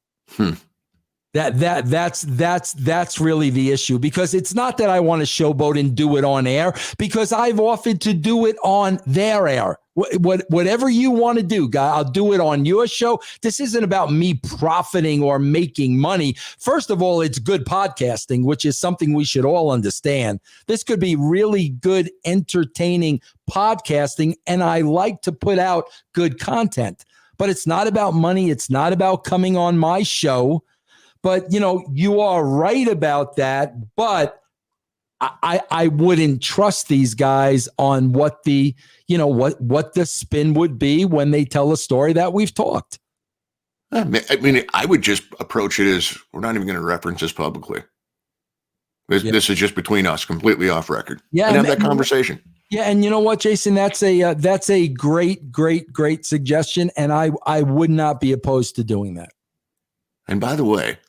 That's really the issue, because it's not that I want to showboat and do it on air, because I've offered to do it on their air. Whatever you want to do, guy, I'll do it on your show. This isn't about me profiting or making money. First of all, it's good podcasting, which is something we should all understand. This could be really good, entertaining podcasting, and I like to put out good content. But it's not about money. It's not about coming on my show. But, you know, you are right about that. But I wouldn't trust these guys on what the spin would be when they tell a story that we've talked. I mean, I would just approach it as, we're not even going to reference this publicly. This is just between us, completely off record. Yeah, and have that conversation. Yeah, and you know what, Jason? That's a great suggestion, and I would not be opposed to doing that. And by the way,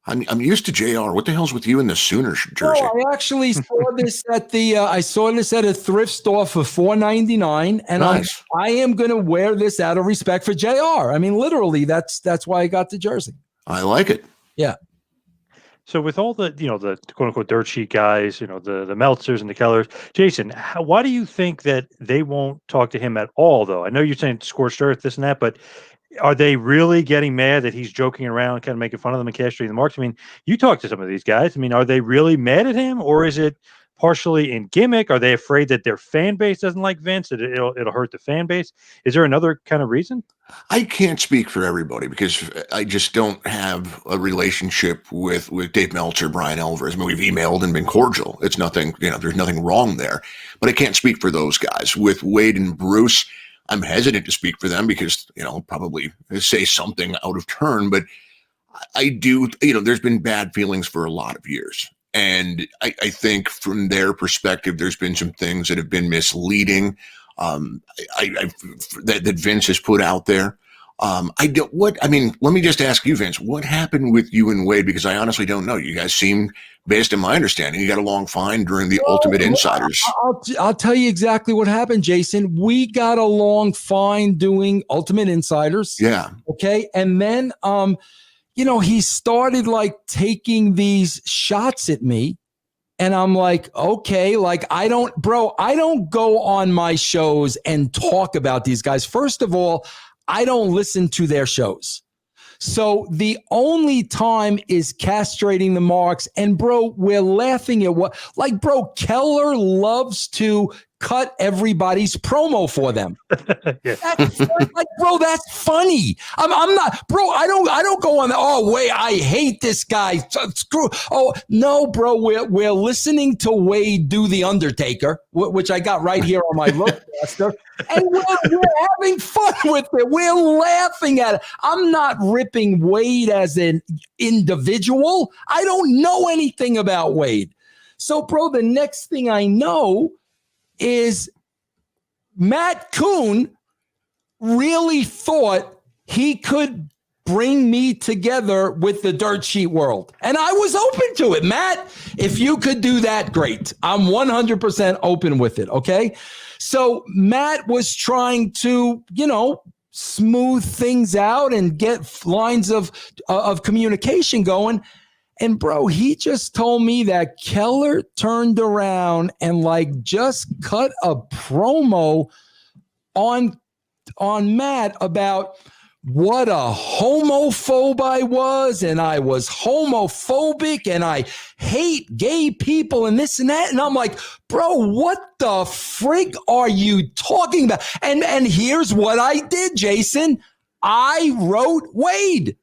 I'm used to JR. What the hell's with you in the Sooners jersey? Oh, I actually saw this at a thrift store for $4.99, and nice. I am going to wear this out of respect for JR. I mean, literally, that's why I got the jersey. I like it. Yeah. So with all the the quote unquote dirt sheet guys, the Meltzers and the Kellers, Jason, why do you think that they won't talk to him at all? Though I know you're saying scorched earth, this and that, but are they really getting mad that he's joking around, kind of making fun of them and castrating the marks? I mean, you talk to some of these guys. I mean, are they really mad at him, or is it partially in gimmick? Are they afraid that their fan base doesn't like Vince, that it'll hurt the fan base? Is there another kind of reason? I can't speak for everybody because I just don't have a relationship with Dave Meltzer, Brian Alvarez. I mean, we've emailed and been cordial. It's nothing, there's nothing wrong there. But I can't speak for those guys. With Wade and Bruce, I'm hesitant to speak for them because, I'll probably say something out of turn. But I do, there's been bad feelings for a lot of years. And I think from their perspective, there's been some things that have been misleading that Vince has put out there. Let me just ask you, Vince, what happened with you and Wade? Because I honestly don't know. You guys seem, based on my understanding, you got along fine during the Ultimate Insiders. I'll tell you exactly what happened, Jason. We got along fine doing Ultimate Insiders. Yeah. Okay. And then, he started like taking these shots at me. And I'm like, okay, like I don't go on my shows and talk about these guys. First of all, I don't listen to their shows. So the only time is castrating the marks. And bro, we're laughing at what, like, bro, Keller loves to cut everybody's promo for them. Yeah. That's like, bro, that's funny. I'm not, bro. I don't go on. Oh wait, I hate this guy. Screw. Oh no, bro. We're listening to Wade do the Undertaker, which I got right here on my roadcaster, and we're having fun with it. We're laughing at it. I'm not ripping Wade as an individual. I don't know anything about Wade. So, bro, the next thing I know is Matt Kuhn really thought he could bring me together with the dirt sheet world. And I was open to it. Matt, if you could do that, great. I'm 100% open with it. Okay. So Matt was trying to, smooth things out and get lines of communication going. And bro, he just told me that Keller turned around and like just cut a promo on Matt about what a homophobe I was, and I was homophobic, and I hate gay people and this and that. And I'm like, bro, what the frig are you talking about? And here's what I did, Jason. I wrote Wade.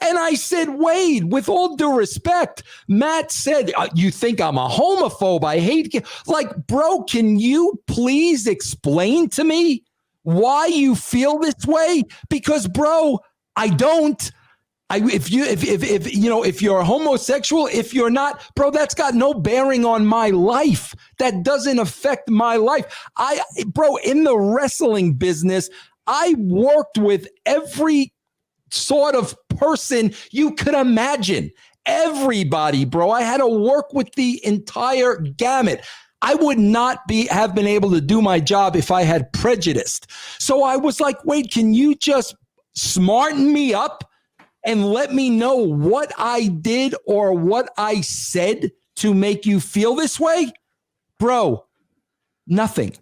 And I said, Wade, with all due respect, Matt said, you think I'm a homophobe? I hate it. Like, bro, can you please explain to me why you feel this way? Because, bro, I don't. If you're homosexual, if you're not, bro, that's got no bearing on my life. That doesn't affect my life. Bro, in the wrestling business, I worked with every sort of person you could imagine. Everybody, bro. I had to work with the entire gamut. I would not have been able to do my job if I had prejudiced. So I was like, wait, can you just smarten me up and let me know what I did or what I said to make you feel this way? Bro, nothing.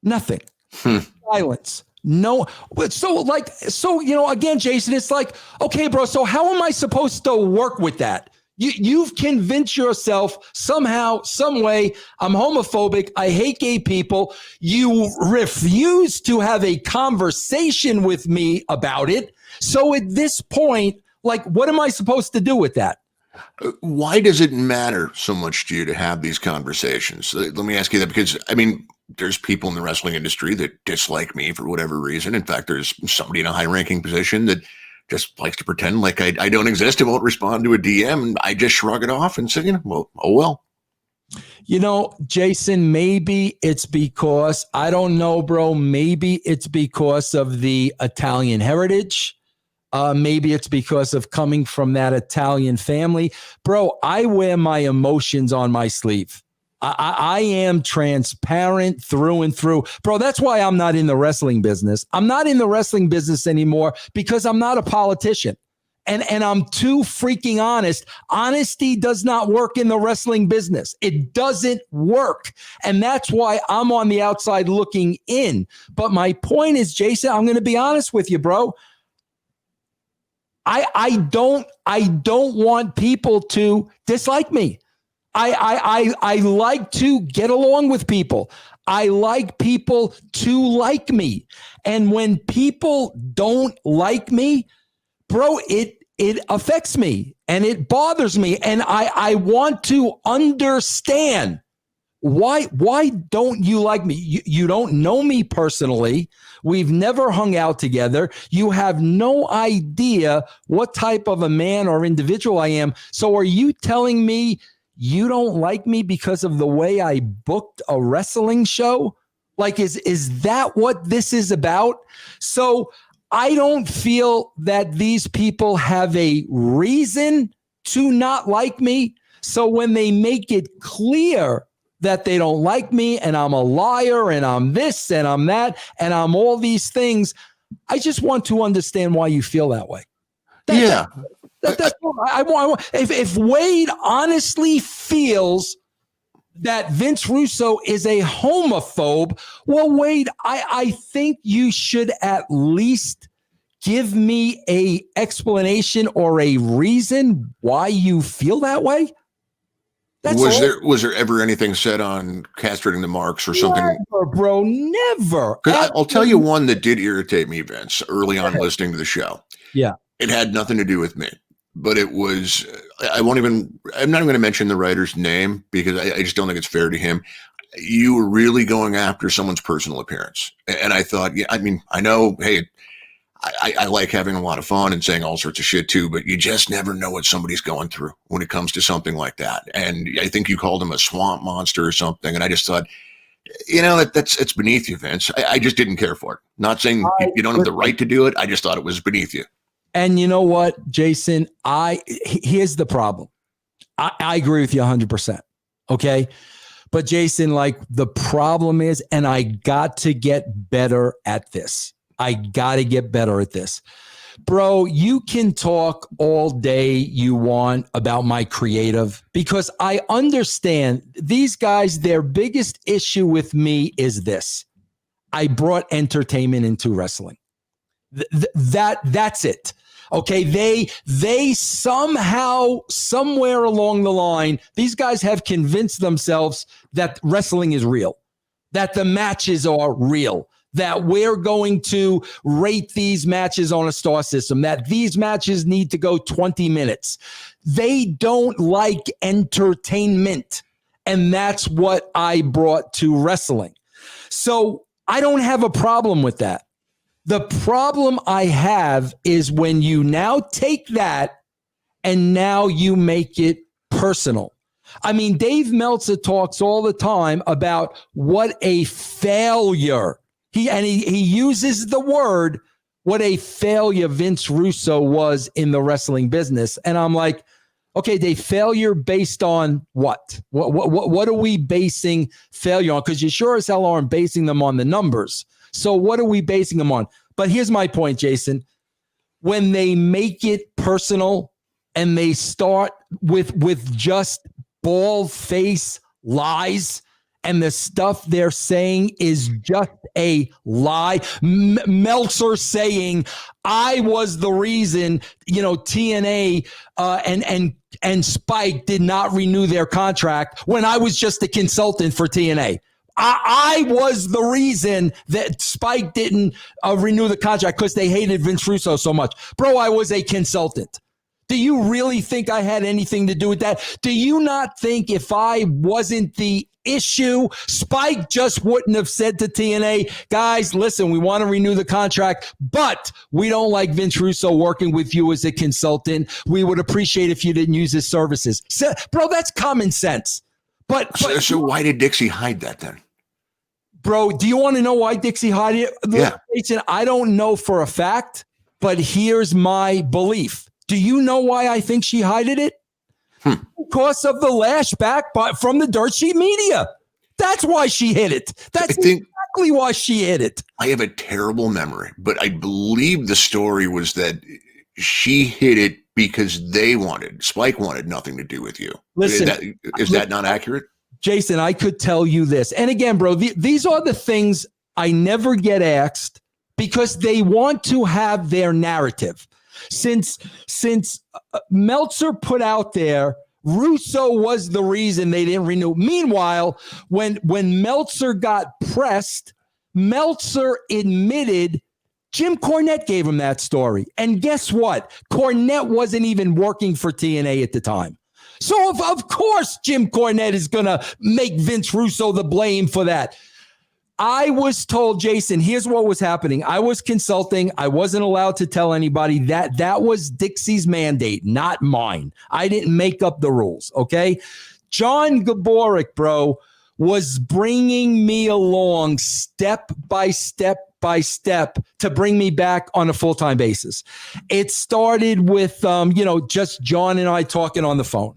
Silence. No. So, again, Jason, it's like, okay, bro, so how am I supposed to work with that? You've convinced yourself somehow, some way, I'm homophobic, I hate gay people. You refuse to have a conversation with me about it. So at this point, like, what am I supposed to do with that? Why does it matter so much to you to have these conversations? Let me ask you that, because, there's people in the wrestling industry that dislike me for whatever reason. In fact, there's somebody in a high-ranking position that just likes to pretend like I don't exist and won't respond to a DM, and I just shrug it off and say, well, oh well. Jason, maybe it's because, I don't know, bro, maybe it's because of the Italian heritage. Maybe it's because of coming from that Italian family. Bro, I wear my emotions on my sleeve. I am transparent through and through. Bro, that's why I'm not in the wrestling business. I'm not in the wrestling business anymore because I'm not a politician. And I'm too freaking honest. Honesty does not work in the wrestling business. It doesn't work. And that's why I'm on the outside looking in. But my point is, Jason, I'm going to be honest with you, bro. I don't want people to dislike me. I like to get along with people. I like people to like me. And when people don't like me, bro, it affects me and it bothers me. And I want to understand why don't you like me? You don't know me personally. We've never hung out together. You have no idea what type of a man or individual I am. So are you telling me you don't like me because of the way I booked a wrestling show? Like, is that what this is about? So I don't feel that these people have a reason to not like me. So when they make it clear that they don't like me and I'm a liar and I'm this and I'm that and I'm all these things, I just want to understand why you feel that way. Yeah. That's what I want. If Wade honestly feels that Vince Russo is a homophobe, well, Wade, I think you should at least give me a explanation or a reason why you feel that way. Was there ever anything said on castrating the marks or something? Never, bro, never. Because I'll tell you one that did irritate me, Vince, early on listening to the show. Yeah. It had nothing to do with me, but it was, I'm not even going to mention the writer's name because I just don't think it's fair to him. You were really going after someone's personal appearance. And I thought, yeah, I mean, I know, hey, I like having a lot of fun and saying all sorts of shit too, but you just never know what somebody's going through when it comes to something like that. And I think you called him a swamp monster or something. And I just thought, it's beneath you, Vince. I just didn't care for it. Not saying you don't have the right to do it. I just thought it was beneath you. And you know what, Jason, here's the problem. I agree with you 100%. Okay. But Jason, like the problem is, and I got to get better at this. I got to get better at this. Bro, you can talk all day you want about my creative because I understand these guys, their biggest issue with me is this. I brought entertainment into wrestling. That's it. Okay, they somehow, somewhere along the line, these guys have convinced themselves that wrestling is real, that the matches are real, that we're going to rate these matches on a star system, that these matches need to go 20 minutes. They don't like entertainment, and that's what I brought to wrestling. So I don't have a problem with that. The problem I have is when you now take that and now you make it personal. I mean, Dave Meltzer talks all the time about what a failure. He uses the word, what a failure Vince Russo was in the wrestling business. And I'm like, okay, Dave, failure based on what? What are we basing failure on? Because you sure as hell aren't basing them on the numbers. So what are we basing them on? But here's my point, Jason. When they make it personal and they start with just bald-faced lies and the stuff they're saying is just a lie. Meltzer saying, I was the reason, TNA and Spike did not renew their contract when I was just a consultant for TNA. I was the reason that Spike didn't renew the contract because they hated Vince Russo so much. Bro, I was a consultant. Do you really think I had anything to do with that? Do you not think if I wasn't the issue, Spike just wouldn't have said to TNA, guys, listen, we want to renew the contract, but we don't like Vince Russo working with you as a consultant. We would appreciate if you didn't use his services. So, bro, that's common sense. So why did Dixie hide that then? Bro, do you want to know why Dixie hid it? Yeah. I don't know for a fact, but here's my belief. Do you know why I think she hid it? Because of the lashback from the dirt sheet media. That's why she hid it. That's exactly why she hid it. I have a terrible memory, but I believe the story was that she hid it because Spike wanted nothing to do with you. Listen, is that not accurate? Jason, I could tell you this. And again, bro, these are the things I never get asked because they want to have their narrative. Since Meltzer put out there, Russo was the reason they didn't renew. Meanwhile, when Meltzer got pressed, Meltzer admitted Jim Cornette gave him that story. And guess what? Cornette wasn't even working for TNA at the time. So, of course, Jim Cornette is going to make Vince Russo the blame for that. I was told, Jason, here's what was happening. I was consulting. I wasn't allowed to tell anybody that was Dixie's mandate, not mine. I didn't make up the rules, okay? John Gaborik, bro, was bringing me along step by step to bring me back on a full-time basis. It started with, just John and I talking on the phone.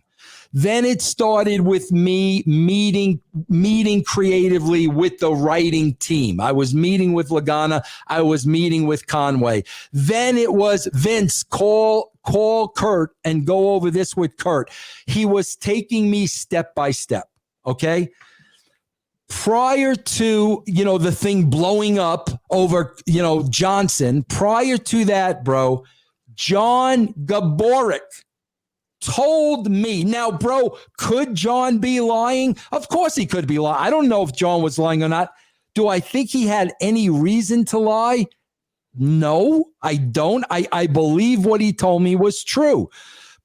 Then it started with me meeting creatively with the writing team. I was meeting with Lagana. I was meeting with Conway. Then it was Vince, call Kurt and go over this with Kurt. He was taking me step by step. Okay. Prior to, the thing blowing up over, Johnson, prior to that, bro, John Gaboric told me. Now, bro, could John be lying? Of course he could be lying. I don't know if John was lying or not. Do I think he had any reason to lie? No, I don't. I believe what he told me was true.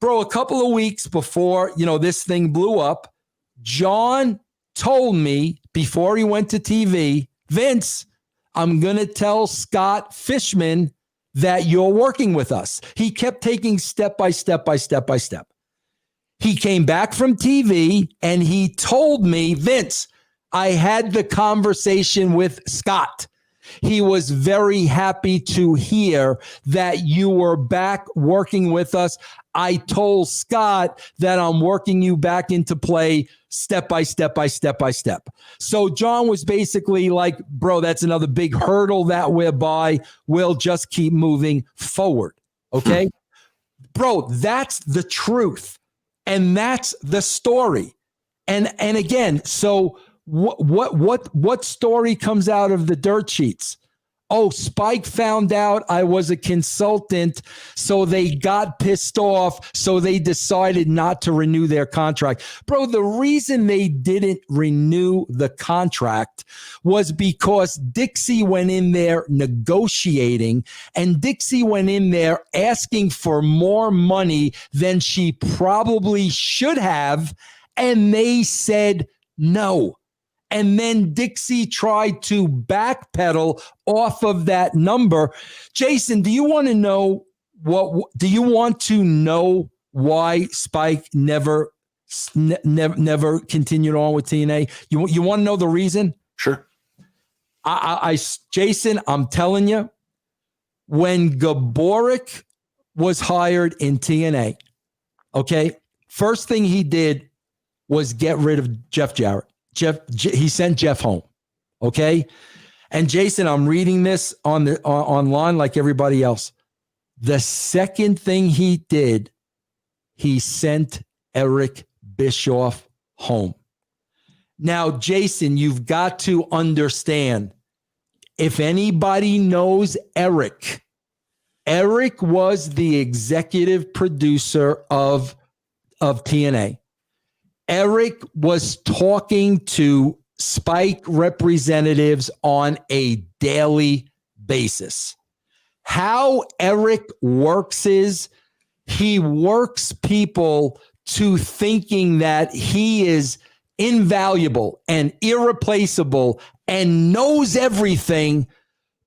Bro, a couple of weeks before, this thing blew up, John told me before he went to TV, Vince, I'm going to tell Scott Fishman that you're working with us. He kept taking step by step by step by step. He came back from TV and he told me, Vince, I had the conversation with Scott. He was very happy to hear that you were back working with us. I told Scott that I'm working you back into play step by step by step by step. So John was basically like, bro, that's another big hurdle that we're by. We'll just keep moving forward. Okay. Bro, that's the truth. And that's the story. And again, so what story comes out of the dirt sheets? Oh, Spike found out I was a consultant, so they got pissed off, so they decided not to renew their contract. Bro, the reason they didn't renew the contract was because Dixie went in there negotiating, and Dixie went in there asking for more money than she probably should have, and they said no. And then Dixie tried to backpedal off of that number. Jason, do you want to know why Spike never continued on with TNA? You want to know the reason? Sure. Jason, I'm telling you, when Gaboric was hired in TNA, okay, first thing he did was get rid of Jeff Jarrett. He sent Jeff home. Okay. And Jason, I'm reading this online like everybody else. The second thing he did, he sent Eric Bischoff home. Now, Jason, you've got to understand, if anybody knows Eric was the executive producer of TNA. Eric was talking to Spike representatives on a daily basis. How Eric works is he works people to thinking that he is invaluable and irreplaceable and knows everything,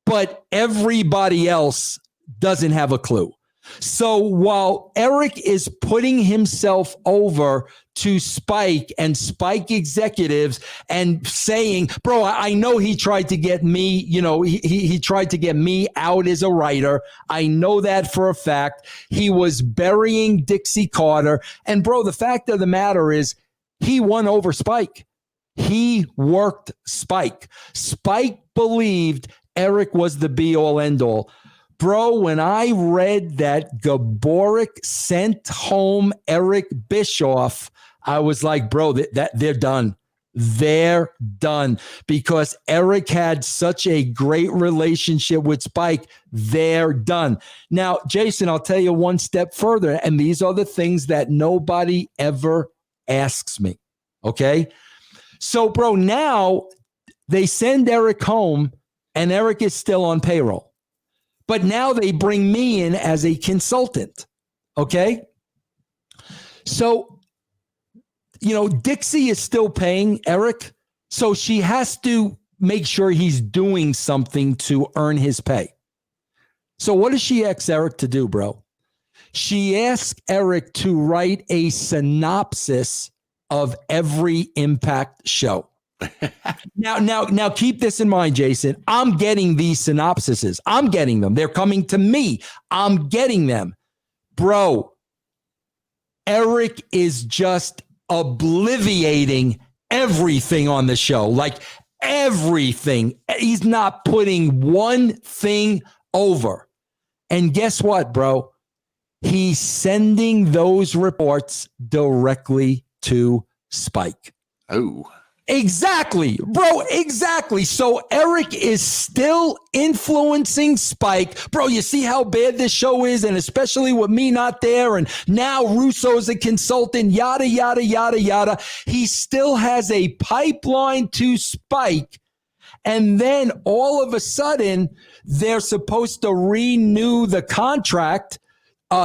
but everybody else doesn't have a clue. So while Eric is putting himself over to Spike and Spike executives and saying, bro, I know he tried to get me, he tried to get me out as a writer. I know that for a fact. He was burying Dixie Carter. And bro, the fact of the matter is he won over Spike. He worked Spike. Spike believed Eric was the be all end all. Bro, when I read that Gaboric sent home Eric Bischoff, I was like, bro, that they're done. They're done because Eric had such a great relationship with Spike. They're done. Now, Jason, I'll tell you one step further, and these are the things that nobody ever asks me. Okay? So, bro, now they send Eric home, and Eric is still on payroll. But now they bring me in as a consultant. Okay. So, Dixie is still paying Eric. So she has to make sure he's doing something to earn his pay. So what does she ask Eric to do, bro? She asked Eric to write a synopsis of every Impact show. Now, keep this in mind, Jason. I'm getting these synopsises. I'm getting them. They're coming to me. I'm getting them. Bro, Eric is just obliviating everything on the show, like everything. He's not putting one thing over. And guess what, bro? He's sending those reports directly to Spike. Oh. Exactly, bro. Exactly. So Eric is still influencing Spike. Bro, you see how bad this show is, and especially with me not there, and now Russo's a consultant, yada, yada, yada, yada. He still has a pipeline to Spike. And then all of a sudden, they're supposed to renew the contract.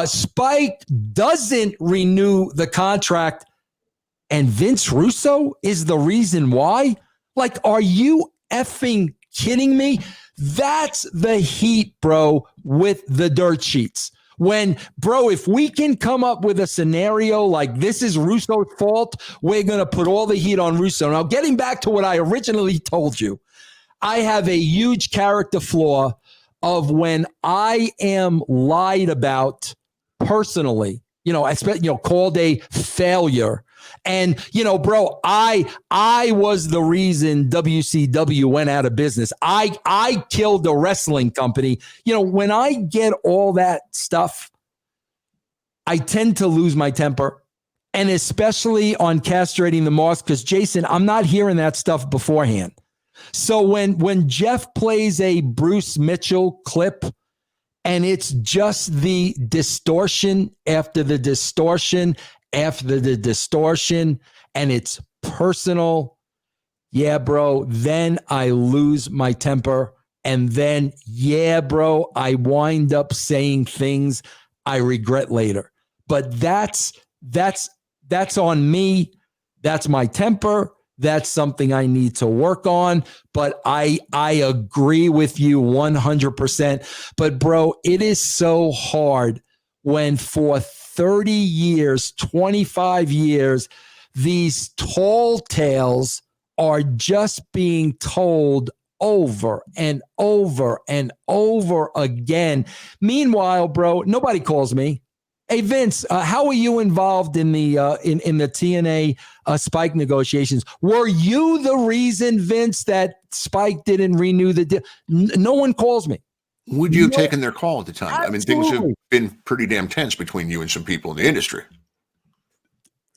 Spike doesn't renew the contract. And Vince Russo is the reason why? Like, are you effing kidding me? That's the heat, bro, with the dirt sheets. When, bro, if we can come up with a scenario like this is Russo's fault, we're going to put all the heat on Russo. Now, getting back to what I originally told you, I have a huge character flaw of when I am lied about personally, called a failure. And, bro, I was the reason WCW went out of business. I killed the wrestling company. When I get all that stuff, I tend to lose my temper. And especially on castrating the moths, because, Jason, I'm not hearing that stuff beforehand. So when Jeff plays a Bruce Mitchell clip, and it's just the distortion after the distortion after the distortion, and it's personal, yeah, bro, then I lose my temper. And then, yeah, bro, I wind up saying things I regret later. But that's on me. That's my temper. That's something I need to work on. But I agree with you 100%. But, bro, it is so hard when for 30 years, 25 years, these tall tales are just being told over and over and over again. Meanwhile, bro, nobody calls me. Hey, Vince, how are you involved in the in the TNA Spike negotiations? Were you the reason, Vince, that Spike didn't renew the deal? No one calls me. Would you have taken their call at the time? Absolutely. I mean, things have been pretty damn tense between you and some people in the industry.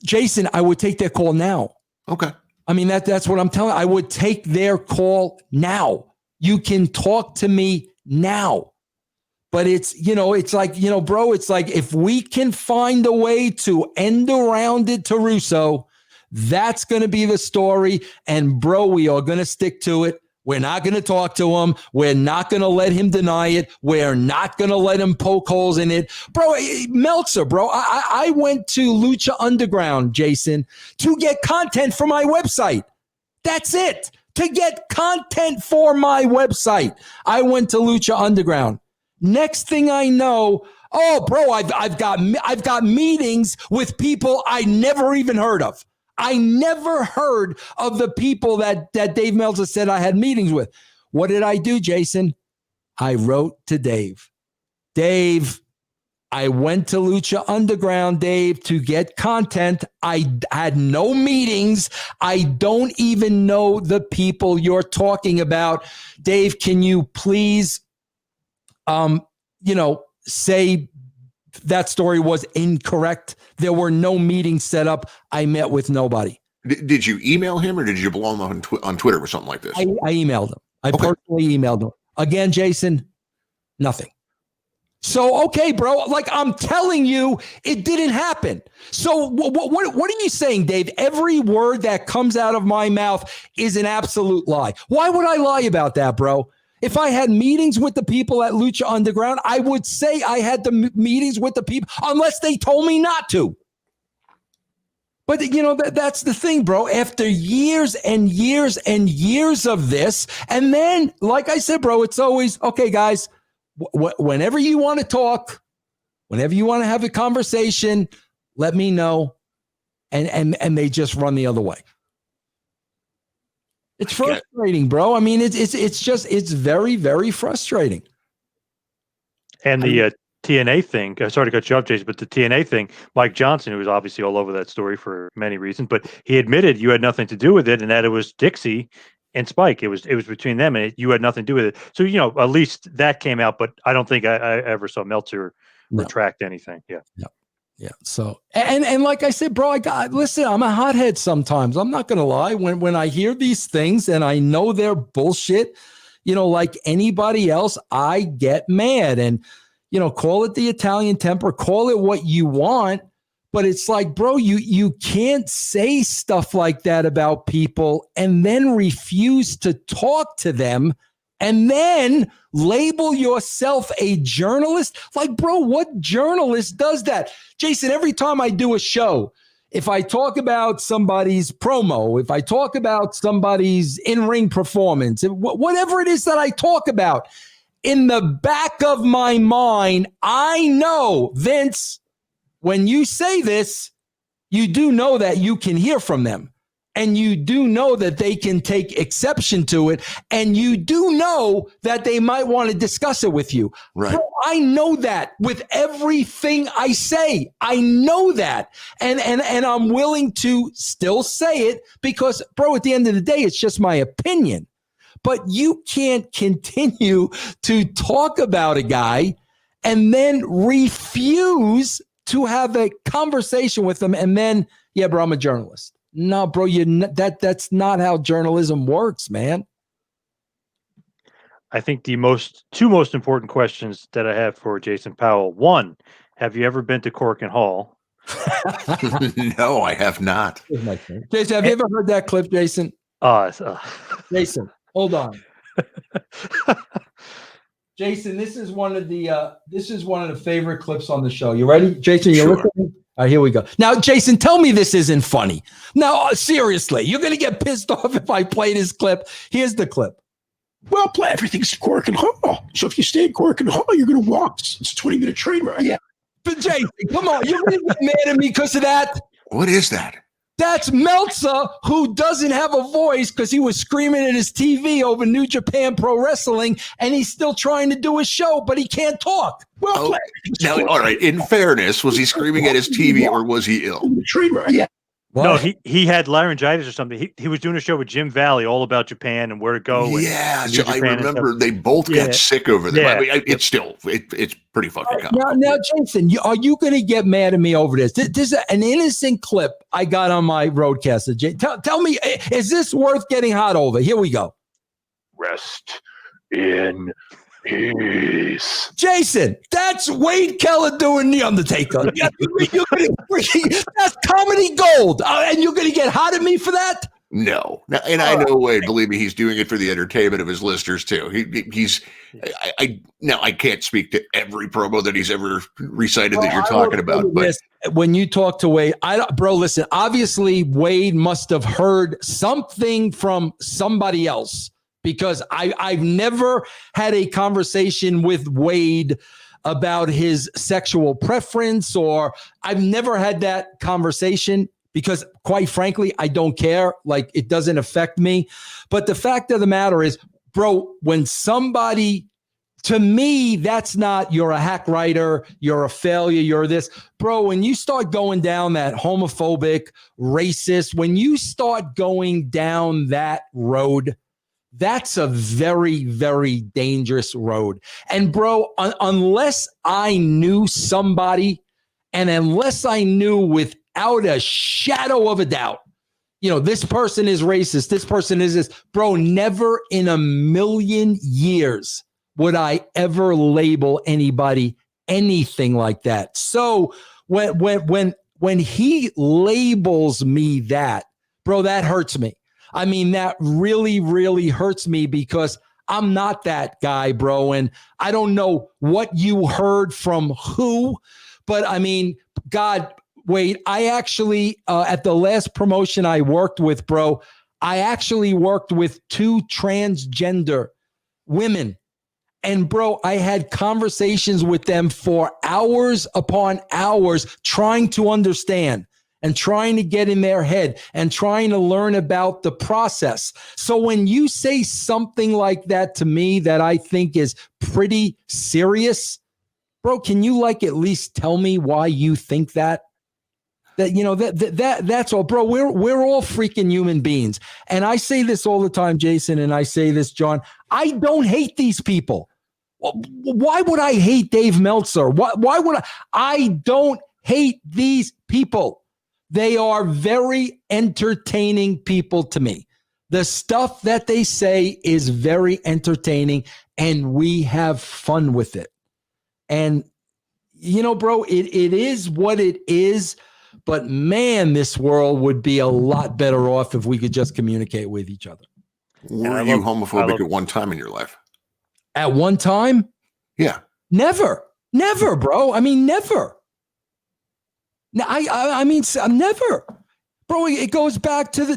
Jason, I would take their call now. Okay. I mean, that's what I'm telling you. I would take their call now. You can talk to me now. But it's, it's like, bro, it's like if we can find a way to end around it to Russo, that's going to be the story. And, bro, we are going to stick to it. We're not going to talk to him. We're not going to let him deny it. We're not going to let him poke holes in it. Bro, Meltzer, bro, I went to Lucha Underground, Jason, to get content for my website. That's it. To get content for my website. I went to Lucha Underground. Next thing I know, oh, bro, I've got meetings with people I never even heard of. I never heard of the people that Dave Meltzer said I had meetings with. What did I do, Jason? I wrote to Dave. Dave, I went to Lucha Underground, Dave, to get content. I had no meetings. I don't even know the people you're talking about. Dave, can you please say that story was incorrect? There were no meetings set up. I met with nobody. Did you email him or did you blow him on Twitter or something like this? I emailed him. I personally emailed him. Again, Jason, nothing. So, okay, bro, like I'm telling you, it didn't happen. So what are you saying, Dave? Every word that comes out of my mouth is an absolute lie. Why would I lie about that, bro? If I had meetings with the people at Lucha Underground, I would say I had the meetings with the people unless they told me not to. But, that's the thing, bro. After years and years and years of this, and then, like I said, bro, it's always, okay, guys, whenever you want to talk, whenever you want to have a conversation, let me know. And they just run the other way. It's frustrating, bro. I mean, it's very, very frustrating. And the TNA thing, sorry to cut you off, Jason, but the TNA thing, Mike Johnson, who was obviously all over that story for many reasons, but he admitted you had nothing to do with it, and that it was Dixie and Spike. It was between them, and you had nothing to do with it. So at least that came out. But I don't think I ever saw Meltzer retract anything. Yeah. Yeah. So, and like I said, bro, listen, I'm a hothead sometimes. I'm not going to lie. When I hear these things and I know they're bullshit, like anybody else, I get mad and, call it the Italian temper, call it what you want. But it's like, bro, you can't say stuff like that about people and then refuse to talk to them and then label yourself a journalist. Like, bro, what journalist does that? Jason, every time I do a show, if I talk about somebody's promo, if I talk about somebody's in-ring performance, whatever it is that I talk about, in the back of my mind, I know, Vince, when you say this, you do know that you can hear from them. And you do know that they can take exception to it. And you do know that they might want to discuss it with you. Right. Bro, I know that with everything I say. I know that. And I'm willing to still say it because, bro, at the end of the day, it's just my opinion. But you can't continue to talk about a guy and then refuse to have a conversation with them. And then, yeah, bro, I'm a journalist. No, bro, that's not how journalism works, man. I think the two most important questions that I have for Jason Powell. One, have you ever been to Cork and Hall? No, I have not. Jason, have you ever heard that clip, Jason? Jason, hold on. Jason, this is one of the favorite clips on the show. You ready, Jason? You're listening. All right, here we go. Now, Jason, tell me this isn't funny. Now, seriously, you're going to get pissed off if I play this clip. Here's the clip. Well, everything's Cork and Hall. So if you stay in Cork and Hall, you're going to walk. It's a 20-minute train ride. Yeah. But Jason, come on. You're going to get mad at me because of that? What is that? That's Meltzer, who doesn't have a voice because he was screaming at his TV over New Japan Pro Wrestling, and he's still trying to do his show, but he can't talk. Well, now, all right. In fairness, was he screaming at his TV or was he ill? Yeah. What? No, he had laryngitis or something. He was doing a show with Jim Valley all about Japan and where to go. Yeah, so I remember they both got sick over there. Yeah. I mean, it's pretty fucking common. Now, Jason, are you going to get mad at me over this? This is an innocent clip I got on my roadcaster. Tell me, is this worth getting hot over? Here we go. Rest in peace. Jason, that's Wade Keller doing The Undertaker. That's comedy gold. And you're going to get hot at me for that? No. And I know Wade, believe me, he's doing it for the entertainment of his listeners too. I can't speak to every promo that he's ever recited that you're talking about. But when you talk to Wade, bro, listen, obviously Wade must have heard something from somebody else. Because I've never had a conversation with Wade about his sexual preference, or I've never had that conversation because, quite frankly, I don't care. Like, it doesn't affect me. But the fact of the matter is, bro, when somebody, to me, that's not, you're a hack writer, you're a failure, you're this. Bro, when you start going down that homophobic, racist, when you start going down that road, that's a very, very dangerous road. And bro, unless I knew somebody, and unless I knew without a shadow of a doubt, this person is racist, this person is this, bro, never in a million years would I ever label anybody anything like that. So when he labels me that, bro, that hurts me. I mean, that really, really hurts me because I'm not that guy, bro. And I don't know what you heard from who, but I mean, God, wait, I actually, at the last promotion I worked with, bro, I actually worked with 2 transgender women. And bro, I had conversations with them for hours upon hours trying to understand and trying to get in their head and trying to learn about the process. So when you say something like that to me that I think is pretty serious, Bro, can you like at least tell me why you think that? That, you know, that's all, bro. We're all freaking human beings. And I say this all the time, Jason, and I say this, John. I don't hate these people. Why would I hate Dave Meltzer? Why would I? I don't hate these people. They are very entertaining people to me. The stuff that they say is very entertaining, and we have fun with it. And, you know, bro, it is what it is. But man, this world would be a lot better off if we could just communicate with each other. Were you homophobic at one time in your life? At one time? Yeah. Never, bro. I mean, never. I mean, never, bro. It goes back to the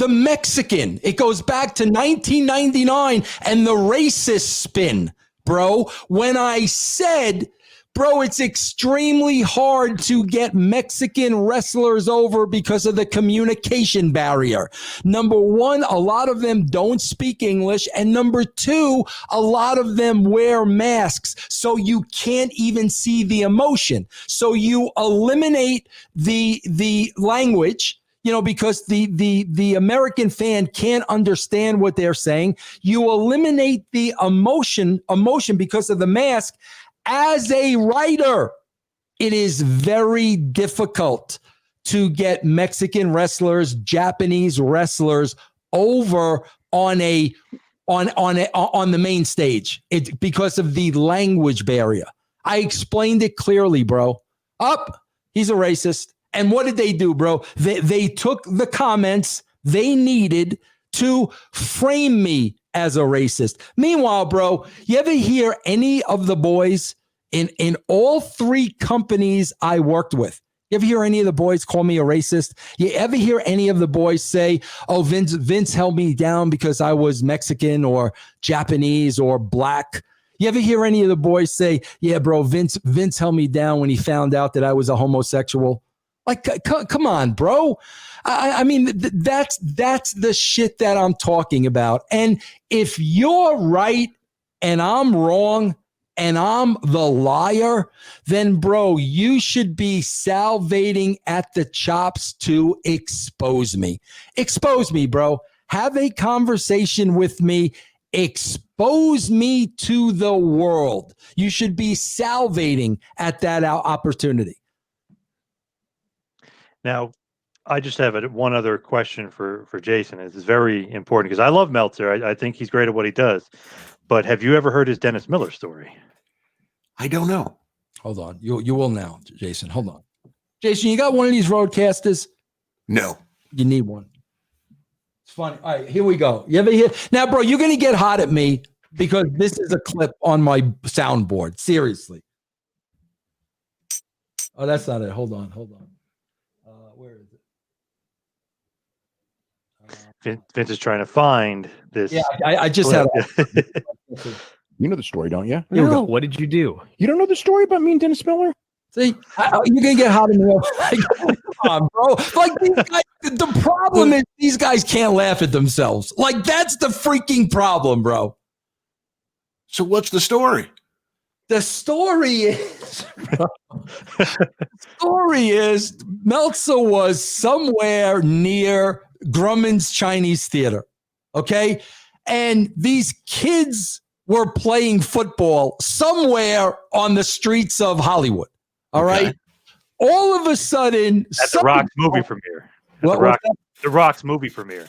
Mexican. It goes back to 1999 and the racist spin, bro. When I said, bro, it's extremely hard to get Mexican wrestlers over because of the communication barrier. Number one, a lot of them don't speak English. And number two, a lot of them wear masks. So you can't even see the emotion. So you eliminate the language, you know, because the American fan can't understand what they're saying. You eliminate the emotion because of the mask. As a writer, it is very difficult to get Mexican wrestlers, Japanese wrestlers over on the main stage. It's because of the language barrier. I explained it clearly, bro. He's a racist. And what did they do, bro? They took the comments they needed to frame me as a racist. Meanwhile, bro, you ever hear any of the boys in all three companies I worked with? You ever hear any of the boys call me a racist? You ever hear any of the boys say, oh, Vince held me down because I was Mexican or Japanese or black? You ever hear any of the boys say, yeah, bro, Vince held me down when he found out that I was a homosexual? Like, come on, bro. I mean, that's the shit that I'm talking about. And if you're right and I'm wrong and I'm the liar, then, bro, you should be salivating at the chops to expose me. Expose me, bro. Have a conversation with me. Expose me to the world. You should be salivating at that opportunity. Now, I just have one other question for Jason. It's very important because I love Meltzer. I think he's great at what he does. But have you ever heard his Dennis Miller story? I don't know. Hold on. You will now, Jason. Hold on. Jason, you got one of these roadcasters? No. You need one. It's funny. All right, here we go. You ever hear? Now, bro, you're going to get hot at me because this is a clip on my soundboard. Seriously. Oh, that's not it. Hold on. Where is it? Vince is trying to find this. Yeah, I just had. You know the story, don't you? No, what did you do? You don't know the story about me and Dennis Miller? See, you're gonna get hot in the come on, bro. Like these guys, the problem is these guys can't laugh at themselves. Like that's the freaking problem, bro. So what's the story? The story is Meltzer was somewhere near Grumman's Chinese Theater. Okay. And these kids were playing football somewhere on the streets of Hollywood. All right. All of a sudden, at the Rock's movie premiere. The Rock's movie premiere.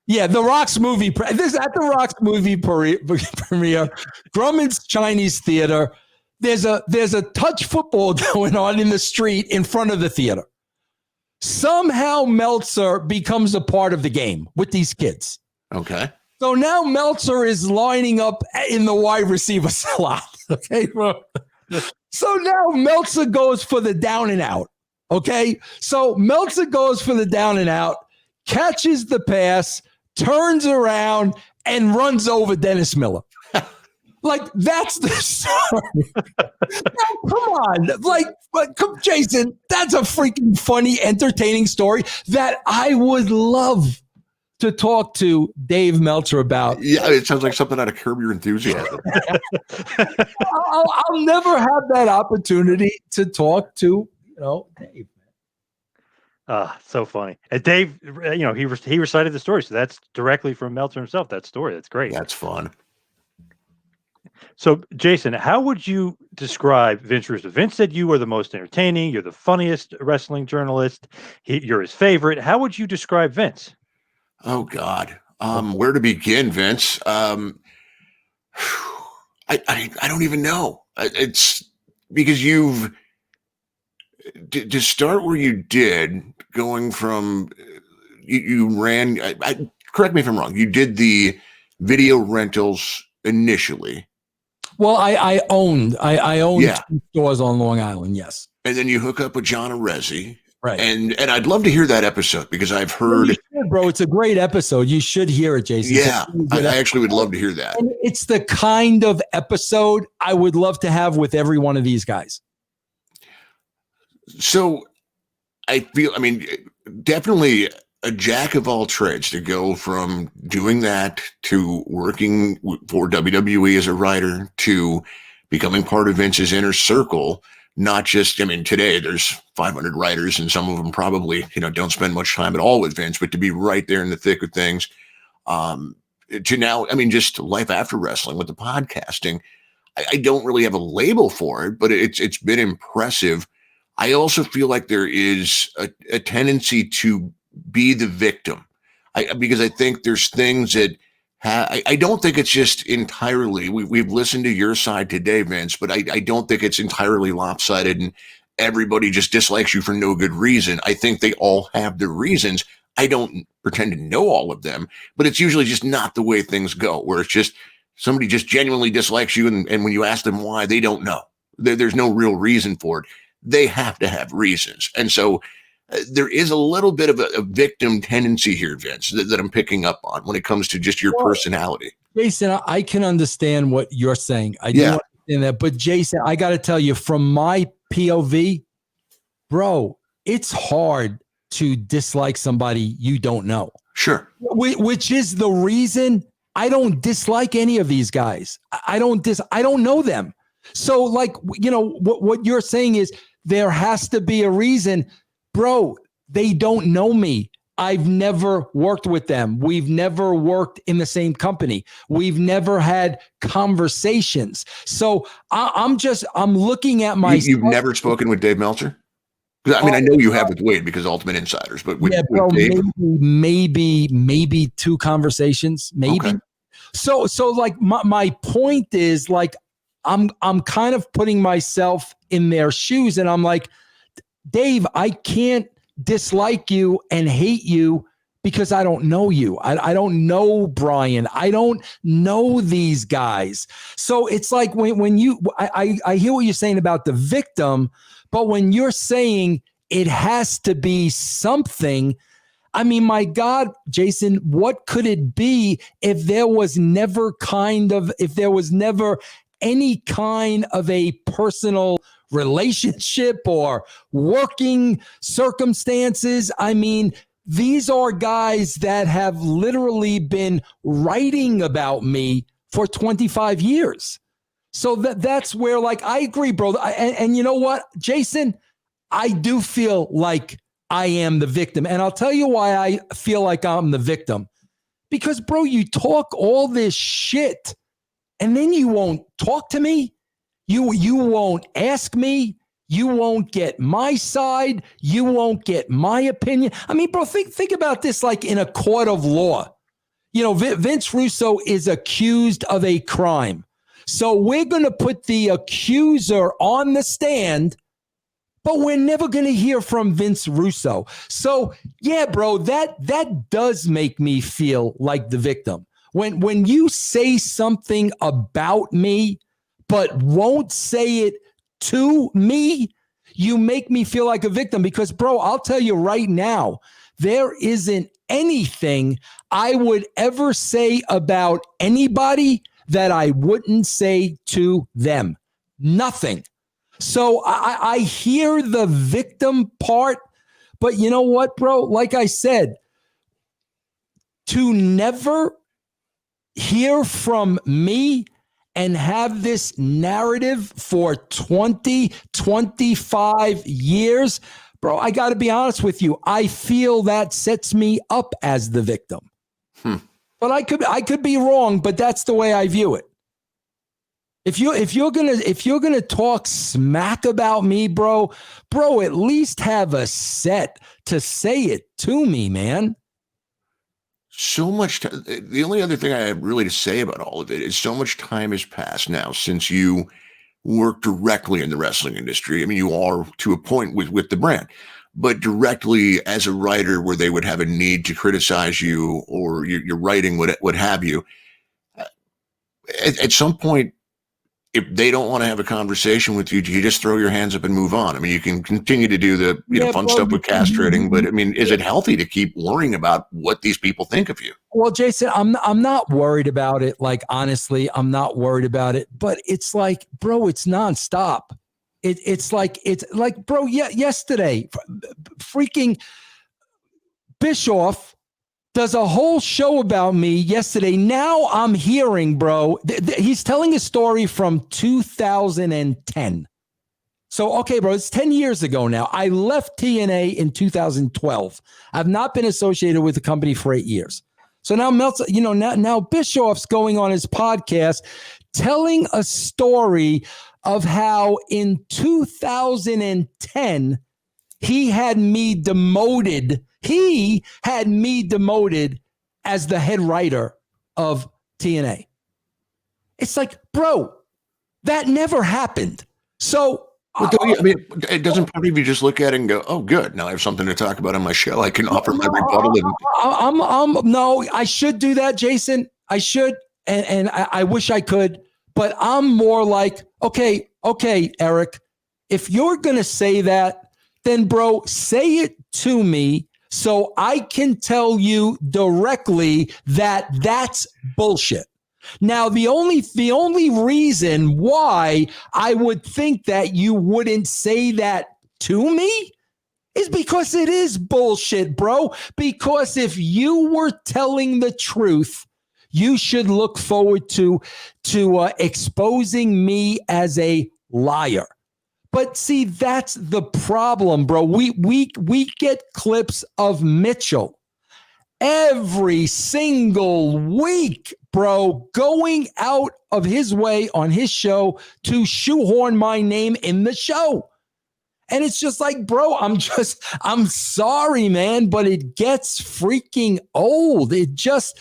Yeah, The Rock's movie. This at The Rock's movie premiere. Grumman's Chinese Theater. There's a touch football going on in the street in front of the theater. Somehow Meltzer becomes a part of the game with these kids. Okay. So now Meltzer is lining up in the wide receiver slot. Okay, bro. So now Meltzer goes for the down and out. Okay. So Meltzer goes for the down and out, catches the pass, turns around, and runs over Dennis Miller. Like, that's the story. Now, come on. Like, Jason, that's a freaking funny, entertaining story that I would love to talk to Dave Meltzer about. Yeah, it sounds like something out of Curb Your Enthusiasm. I'll never have that opportunity to talk to, Dave. So funny. And Dave, he recited the story, so that's directly from Meltzer himself. That story, that's great. That's fun. So, Jason, how would you describe Vince Russo? Vince said you are the most entertaining. You're the funniest wrestling journalist. You're his favorite. How would you describe Vince? Oh God, where to begin, Vince? I don't even know. It's because you've to start where you did, going from you ran. Correct me if I'm wrong. You did the video rentals initially. Well, I owned two stores on Long Island. Yes, and then you hook up with John Arezzi. Right. And I'd love to hear that episode because I've heard bro, it's a great episode. You should hear it, Jason. Yeah, I actually would love to hear that. And it's the kind of episode I would love to have with every one of these guys. So definitely a jack of all trades to go from doing that to working for WWE as a writer to becoming part of Vince's inner circle. Not just, today there's 500 writers and some of them probably, don't spend much time at all with Vince, but to be right there in the thick of things, to now, just life after wrestling with the podcasting, I don't really have a label for it, but it's been impressive. I also feel like there is a tendency to be the victim because I think there's things that I don't think it's just entirely, we've listened to your side today, Vince, but I don't think it's entirely lopsided and everybody just dislikes you for no good reason. I think they all have their reasons. I don't pretend to know all of them, but it's usually just not the way things go, where it's just somebody just genuinely dislikes you. And when you ask them why, they don't know. There's no real reason for it. They have to have reasons. And so there is a little bit of a victim tendency here, Vince, that I'm picking up on when it comes to just your personality. Jason, I can understand what you're saying. I do understand that. But Jason, I got to tell you, from my POV, bro, it's hard to dislike somebody you don't know. Sure. Which is the reason I don't dislike any of these guys. I don't know them. So what you're saying is there has to be a reason. Bro, they don't know me. I've never worked with them. We've never worked in the same company. We've never had conversations. So I'm looking at my. You've never spoken with Dave Meltzer? I know you have with Wade because Ultimate Insiders, but with Dave? maybe 2 conversations, maybe. Okay. So my point is I'm kind of putting myself in their shoes, and I'm like, Dave, I can't dislike you and hate you because I don't know you. I don't know Brian. I don't know these guys. So it's like when I hear what you're saying about the victim, but when you're saying it has to be something, my God, Jason, what could it be if there was never any kind of a personal relationship or working circumstances? These are guys that have literally been writing about me for 25 years. So that's where, I agree, bro. And you know what, Jason, I do feel like I am the victim. And I'll tell you why I feel like I'm the victim. Because, bro, you talk all this shit and then you won't talk to me. You won't ask me. You won't get my side. You won't get my opinion. Bro, think about this in a court of law. Vince Russo is accused of a crime. So we're going to put the accuser on the stand, but we're never going to hear from Vince Russo. So, yeah, bro, that does make me feel like the victim. When you say something about me, but won't say it to me, you make me feel like a victim because, bro, I'll tell you right now, there isn't anything I would ever say about anybody that I wouldn't say to them. Nothing. So I hear the victim part, but you know what, bro? Like I said, to never hear from me and have this narrative for 20, 25 years, bro, I got to be honest with you. I feel that sets me up as the victim. But I could be wrong, but that's the way I view it. If you're gonna talk smack about me, bro, at least have a set to say it to me, man. So much. The only other thing I have really to say about all of it is so much time has passed now since you work directly in the wrestling industry. I mean, you are to a point with the brand, but directly as a writer where they would have a need to criticize you or your writing, what have you. At some point, if they don't want to have a conversation with you, do you just throw your hands up and move on? I mean, you can continue to do the fun stuff with castrating, but I mean, is it healthy to keep worrying about what these people think of you? Well, Jason, I'm not worried about it. Like, honestly, I'm not worried about it. But it's like, bro, it's nonstop. It's like, bro, yesterday, freaking Bischoff does a whole show about me yesterday. Now I'm hearing, bro, he's telling a story from 2010. So, okay, bro, it's 10 years ago now. I left TNA in 2012. I've not been associated with the company for 8 years. So now Meltzer, now Bischoff's going on his podcast telling a story of how in 2010, he had me demoted. He had me demoted as the head writer of TNA. It's like, bro, that never happened. So, I mean, it doesn't part of you just look at it and go, "Oh, good. Now I have something to talk about on my show. I can offer my rebuttal." No, I should do that, Jason. I should, and I wish I could, but I'm more like, okay, Eric, if you're gonna say that, then, bro, say it to me so I can tell you directly that that's bullshit. Now, the only reason why I would think that you wouldn't say that to me is because it is bullshit, bro. Because if you were telling the truth, you should look forward to exposing me as a liar. But see, that's the problem, bro. We get clips of Mitchell every single week, bro, going out of his way on his show to shoehorn my name in the show. And it's just like, bro, I'm sorry, man, but it gets freaking old. It just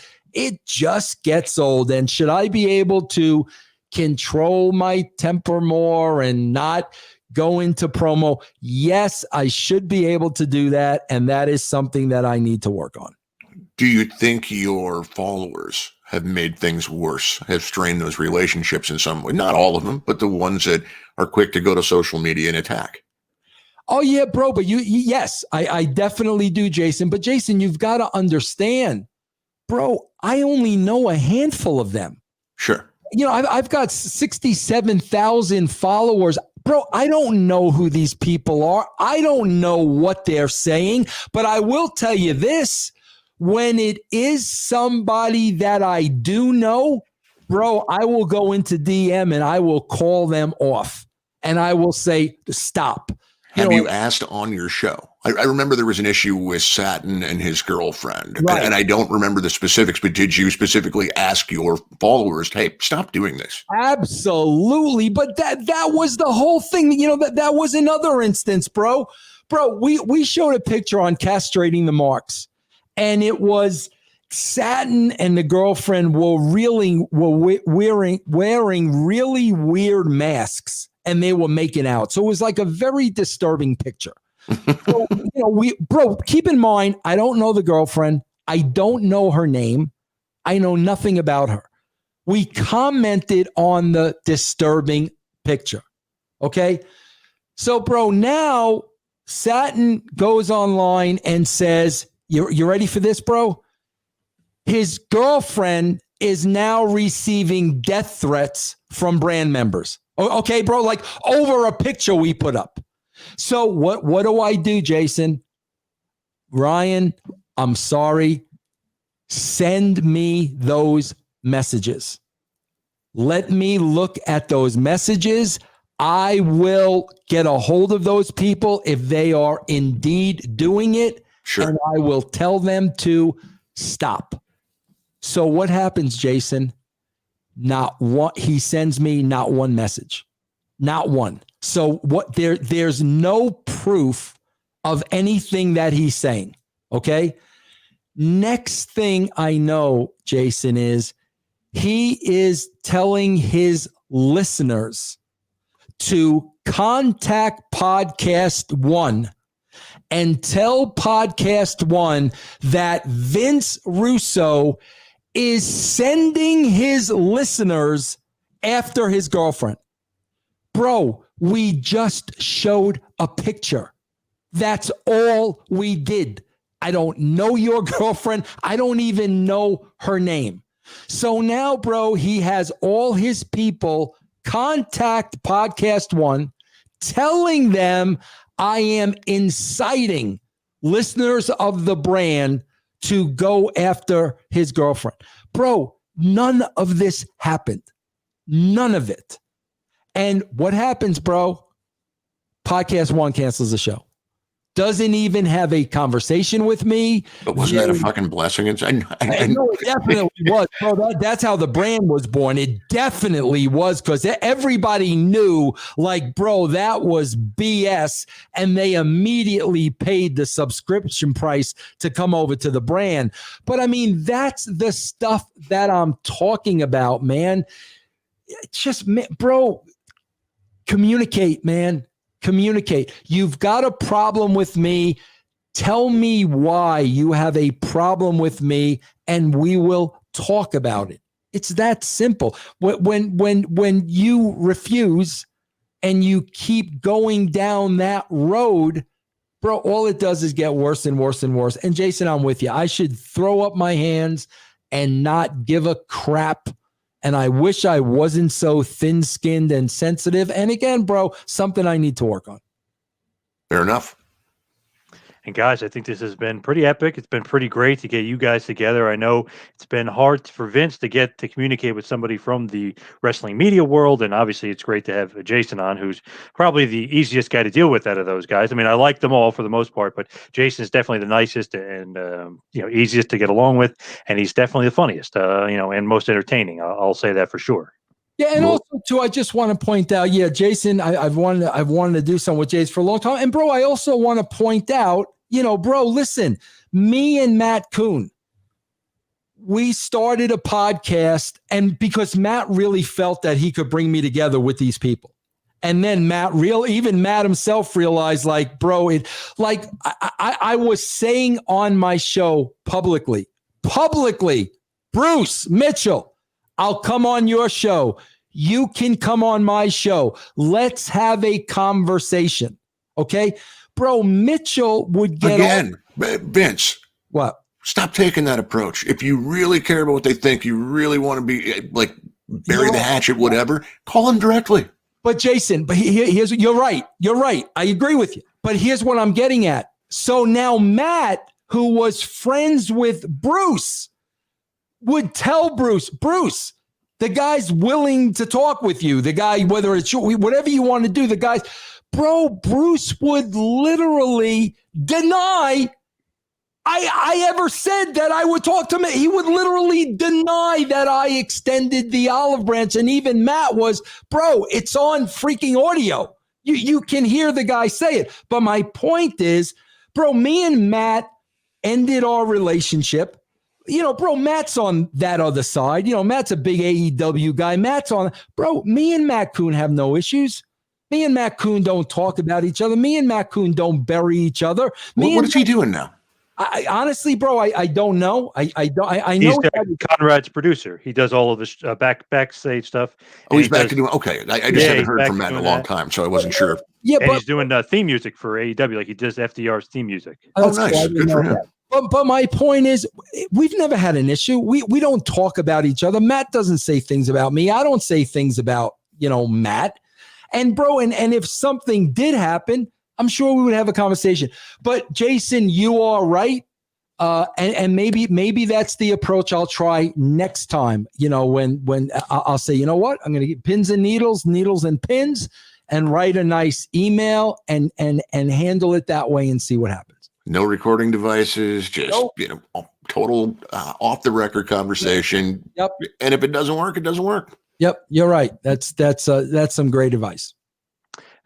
gets old. And should I be able to control my temper more and not go into promo? Yes, I should be able to do that. And that is something that I need to work on. Do you think your followers have made things worse, have strained those relationships in some way? Not all of them, but the ones that are quick to go to social media and attack. Oh, yeah, bro. But yes, I definitely do, Jason. But Jason, you've got to understand, bro, I only know a handful of them. Sure. I've got 67,000 followers. Bro, I don't know who these people are. I don't know what they're saying, but I will tell you this. When it is somebody that I do know, bro, I will go into DM and I will call them off and I will say, stop. Have you asked on your show? I remember there was an issue with Satin and his girlfriend, right. And I don't remember the specifics, but did you specifically ask your followers, hey, stop doing this? Absolutely. But that was the whole thing. That was another instance, bro. Bro, we showed a picture on Castrating the Marks. And it was Satin and the girlfriend were wearing really weird masks, and they were making out. So it was like a very disturbing picture. So, bro, keep in mind, I don't know the girlfriend. I don't know her name. I know nothing about her. We commented on the disturbing picture. Okay. So, bro, now Satin goes online and says, You ready for this, bro? His girlfriend is now receiving death threats from brand members. Okay, bro, like over a picture we put up. So what do I do, Jason? Ryan, I'm sorry. Send me those messages. Let me look at those messages. I will get a hold of those people if they are indeed doing it. Sure. And I will tell them to stop. So what happens, Jason? Not one. He sends me not one message, not one. So what? There's no proof of anything that he's saying. Okay. Next thing I know, Jason, is he is telling his listeners to contact Podcast One and tell Podcast One that Vince Russo is sending his listeners after his girlfriend. Bro, we just showed a picture. That's all we did. I don't know your girlfriend. I don't even know her name. So now, bro, he has all his people contact Podcast One, telling them I am inciting listeners of the brand to go after his girlfriend. Bro, none of this happened. None of it. And what happens, bro? Podcast One cancels the show. Doesn't even have a conversation with me. But wasn't that a fucking blessing? I know it definitely was, bro. That's how the brand was born. It definitely was, because everybody knew, like, bro, that was BS. And they immediately paid the subscription price to come over to the brand. But I mean, that's the stuff that I'm talking about, man. It's just, bro, communicate, man. Communicate. You've got a problem with me. Tell me why you have a problem with me, and we will talk about it. It's that simple. When you refuse and you keep going down that road, bro, all it does is get worse and worse and worse. And Jason, I'm with you. I should throw up my hands and not give a crap. And I wish I wasn't so thin-skinned and sensitive. And again, bro, something I need to work on. Fair enough. And guys, I think this has been pretty epic. It's been pretty great to get you guys together. I know it's been hard for Vince to communicate with somebody from the wrestling media world. And obviously it's great to have Jason on, who's probably the easiest guy to deal with out of those guys. I mean, I like them all for the most part, but Jason is definitely the nicest and, easiest to get along with. And he's definitely the funniest, and most entertaining. I'll say that for sure. Yeah, and also too, I just want to point out, Jason, I've wanted to do something with Jason for a long time. And bro, I also want to point out, bro, listen, me and Matt Kuhn, we started a podcast, and because Matt really felt that he could bring me together with these people. And then even Matt himself realized, like, bro, I was saying on my show publicly, Bruce Mitchell, I'll come on your show. You can come on my show. Let's have a conversation. Okay? Bro, Mitchell would get again, Vince. What? Stop taking that approach. If you really care about what they think, you really want to be like bury the hatchet, whatever, call them directly. But Jason, here's you're right. You're right. I agree with you. But here's what I'm getting at. So now Matt, who was friends with Bruce, would tell Bruce, the guy's willing to talk with you. The guy, whether it's whatever you want to do, the guy's, bro, Bruce would literally deny I ever said that I would talk to him. He would literally deny that I extended the olive branch. And even Matt was, bro, it's on freaking audio. You can hear the guy say it. But my point is, bro, me and Matt ended our relationship. Bro, Matt's on that other side. Matt's a big AEW guy. Matt's on, bro, me and Matt Kuhn have no issues. Me and Matt Kuhn don't talk about each other. Me and Matt Kuhn don't bury each other. What is he doing now? I honestly, bro, I don't know. I know he's Conrad's producer. He does all of this backstage stuff. Oh, he's back to doing. Okay, I just haven't heard from Matt in a long time, so I wasn't sure. Yeah, but he's doing theme music for AEW, like he does FDR's theme music. Oh, nice, good for him. But my point is, we've never had an issue. We don't talk about each other. Matt doesn't say things about me. I don't say things about Matt. And bro, and if something did happen, I'm sure we would have a conversation. But Jason, you are right. And maybe that's the approach I'll try next time. You know, when I'll say, you know what, I'm going to get pins and needles and pins, and write a nice email and handle it that way and see what happens. No recording devices, just Nope. Total off the record conversation. Yep. And if it doesn't work, it doesn't work. Yep, you're right. That's some great advice.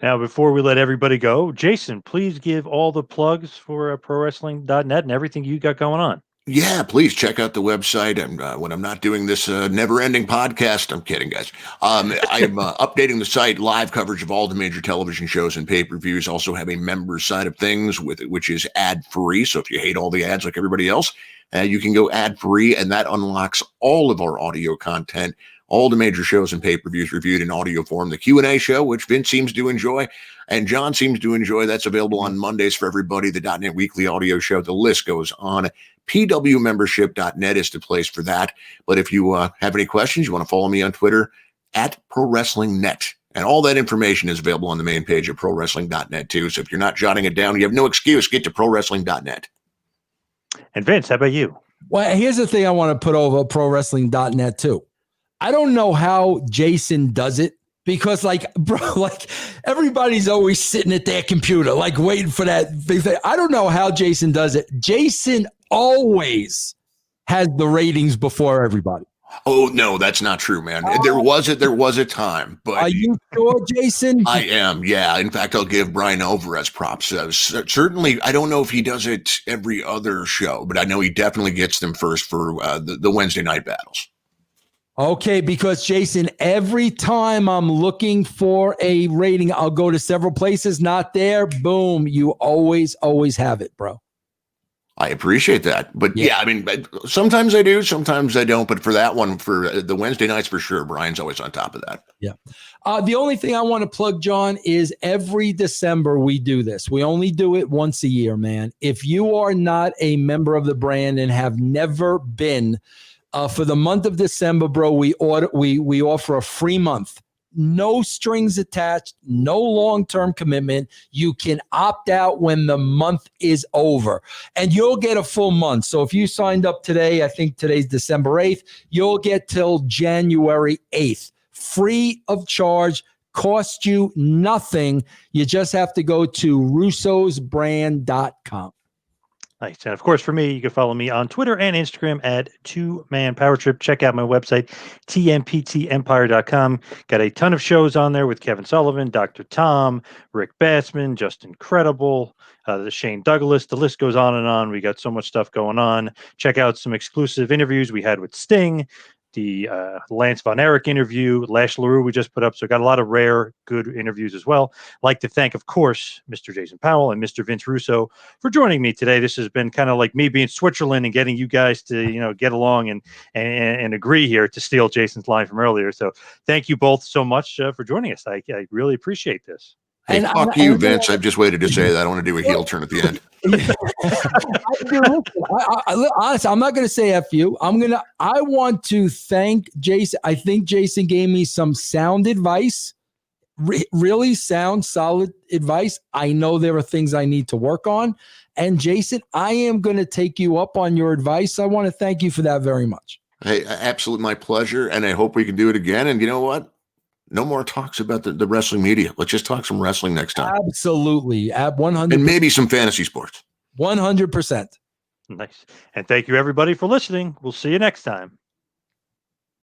Now, before we let everybody go, Jason, please give all the plugs for ProWrestling.net and everything you got going on. Yeah, please check out the website. And when I'm not doing this never-ending podcast, I'm kidding, guys. I'm updating the site, live coverage of all the major television shows and pay-per-views. Also have a members side of things with it, which is ad-free. So if you hate all the ads like everybody else, you can go ad-free, and that unlocks all of our audio content. All the major shows and pay-per-views reviewed in audio form. The Q&A show, which Vince seems to enjoy and John seems to enjoy. That's available on Mondays for everybody. The .NET Weekly audio show. The list goes on. PWMembership.net is the place for that. But if you have any questions, you want to follow me on Twitter at ProWrestlingNet. And all that information is available on the main page of ProWrestling.net too. So if you're not jotting it down, you have no excuse. Get to ProWrestling.net. And Vince, how about you? Well, here's the thing I want to put over ProWrestling.net too. I don't know how Jason does it, because everybody's always sitting at their computer, waiting for that big thing. I don't know how Jason does it. Jason always has the ratings before everybody. Oh no, that's not true, man. There was a time, but are you sure, Jason? I am. Yeah. In fact, I'll give Brian Alvarez props. Certainly, I don't know if he does it every other show, but I know he definitely gets them first for the Wednesday night battles. Okay, because Jason, every time I'm looking for a rating, I'll go to several places, not there. Boom, you always have it, bro. I appreciate that. But yeah, I mean, sometimes I do, sometimes I don't. But for that one, for the Wednesday nights, for sure, Brian's always on top of that. Yeah. The only thing I want to plug, John, is every December we do this. We only do it once a year, man. If you are not a member of the brand and have never been, for the month of December, bro, we offer a free month. No strings attached, no long-term commitment. You can opt out when the month is over, and you'll get a full month. So if you signed up today, I think today's December 8th, you'll get till January 8th. Free of charge, cost you nothing. You just have to go to russosbrand.com. Nice. And of course, for me, you can follow me on Twitter and Instagram at 2manpowertrip. Check out my website, tmptempire.com. Got a ton of shows on there with Kevin Sullivan, Dr. Tom, Rick Bassman, Just Incredible, the Shane Douglas. The list goes on and on. We got so much stuff going on. Check out some exclusive interviews we had with Sting, the Lance Von Erich interview, Lash LaRue we just put up. So got a lot of rare, good interviews as well. Like to thank, of course, Mr. Jason Powell and Mr. Vince Russo for joining me today. This has been kind of like me being Switzerland and getting you guys to, get along and agree here to steal Jason's line from earlier. So thank you both so much for joining us. I really appreciate this. Hey, fuck you, Vince. I've just waited to say that. I want to do a heel turn at the end. Honestly, I'm not going to say F you. I want to thank Jason. I think Jason gave me some sound advice, really sound, solid advice. I know there are things I need to work on. And Jason, I am going to take you up on your advice. I want to thank you for that very much. Hey, absolutely my pleasure. And I hope we can do it again. And you know what? No more talks about the wrestling media. Let's just talk some wrestling next time. Absolutely. At 100%. And maybe some fantasy sports. 100%. Nice. And thank you, everybody, for listening. We'll see you next time.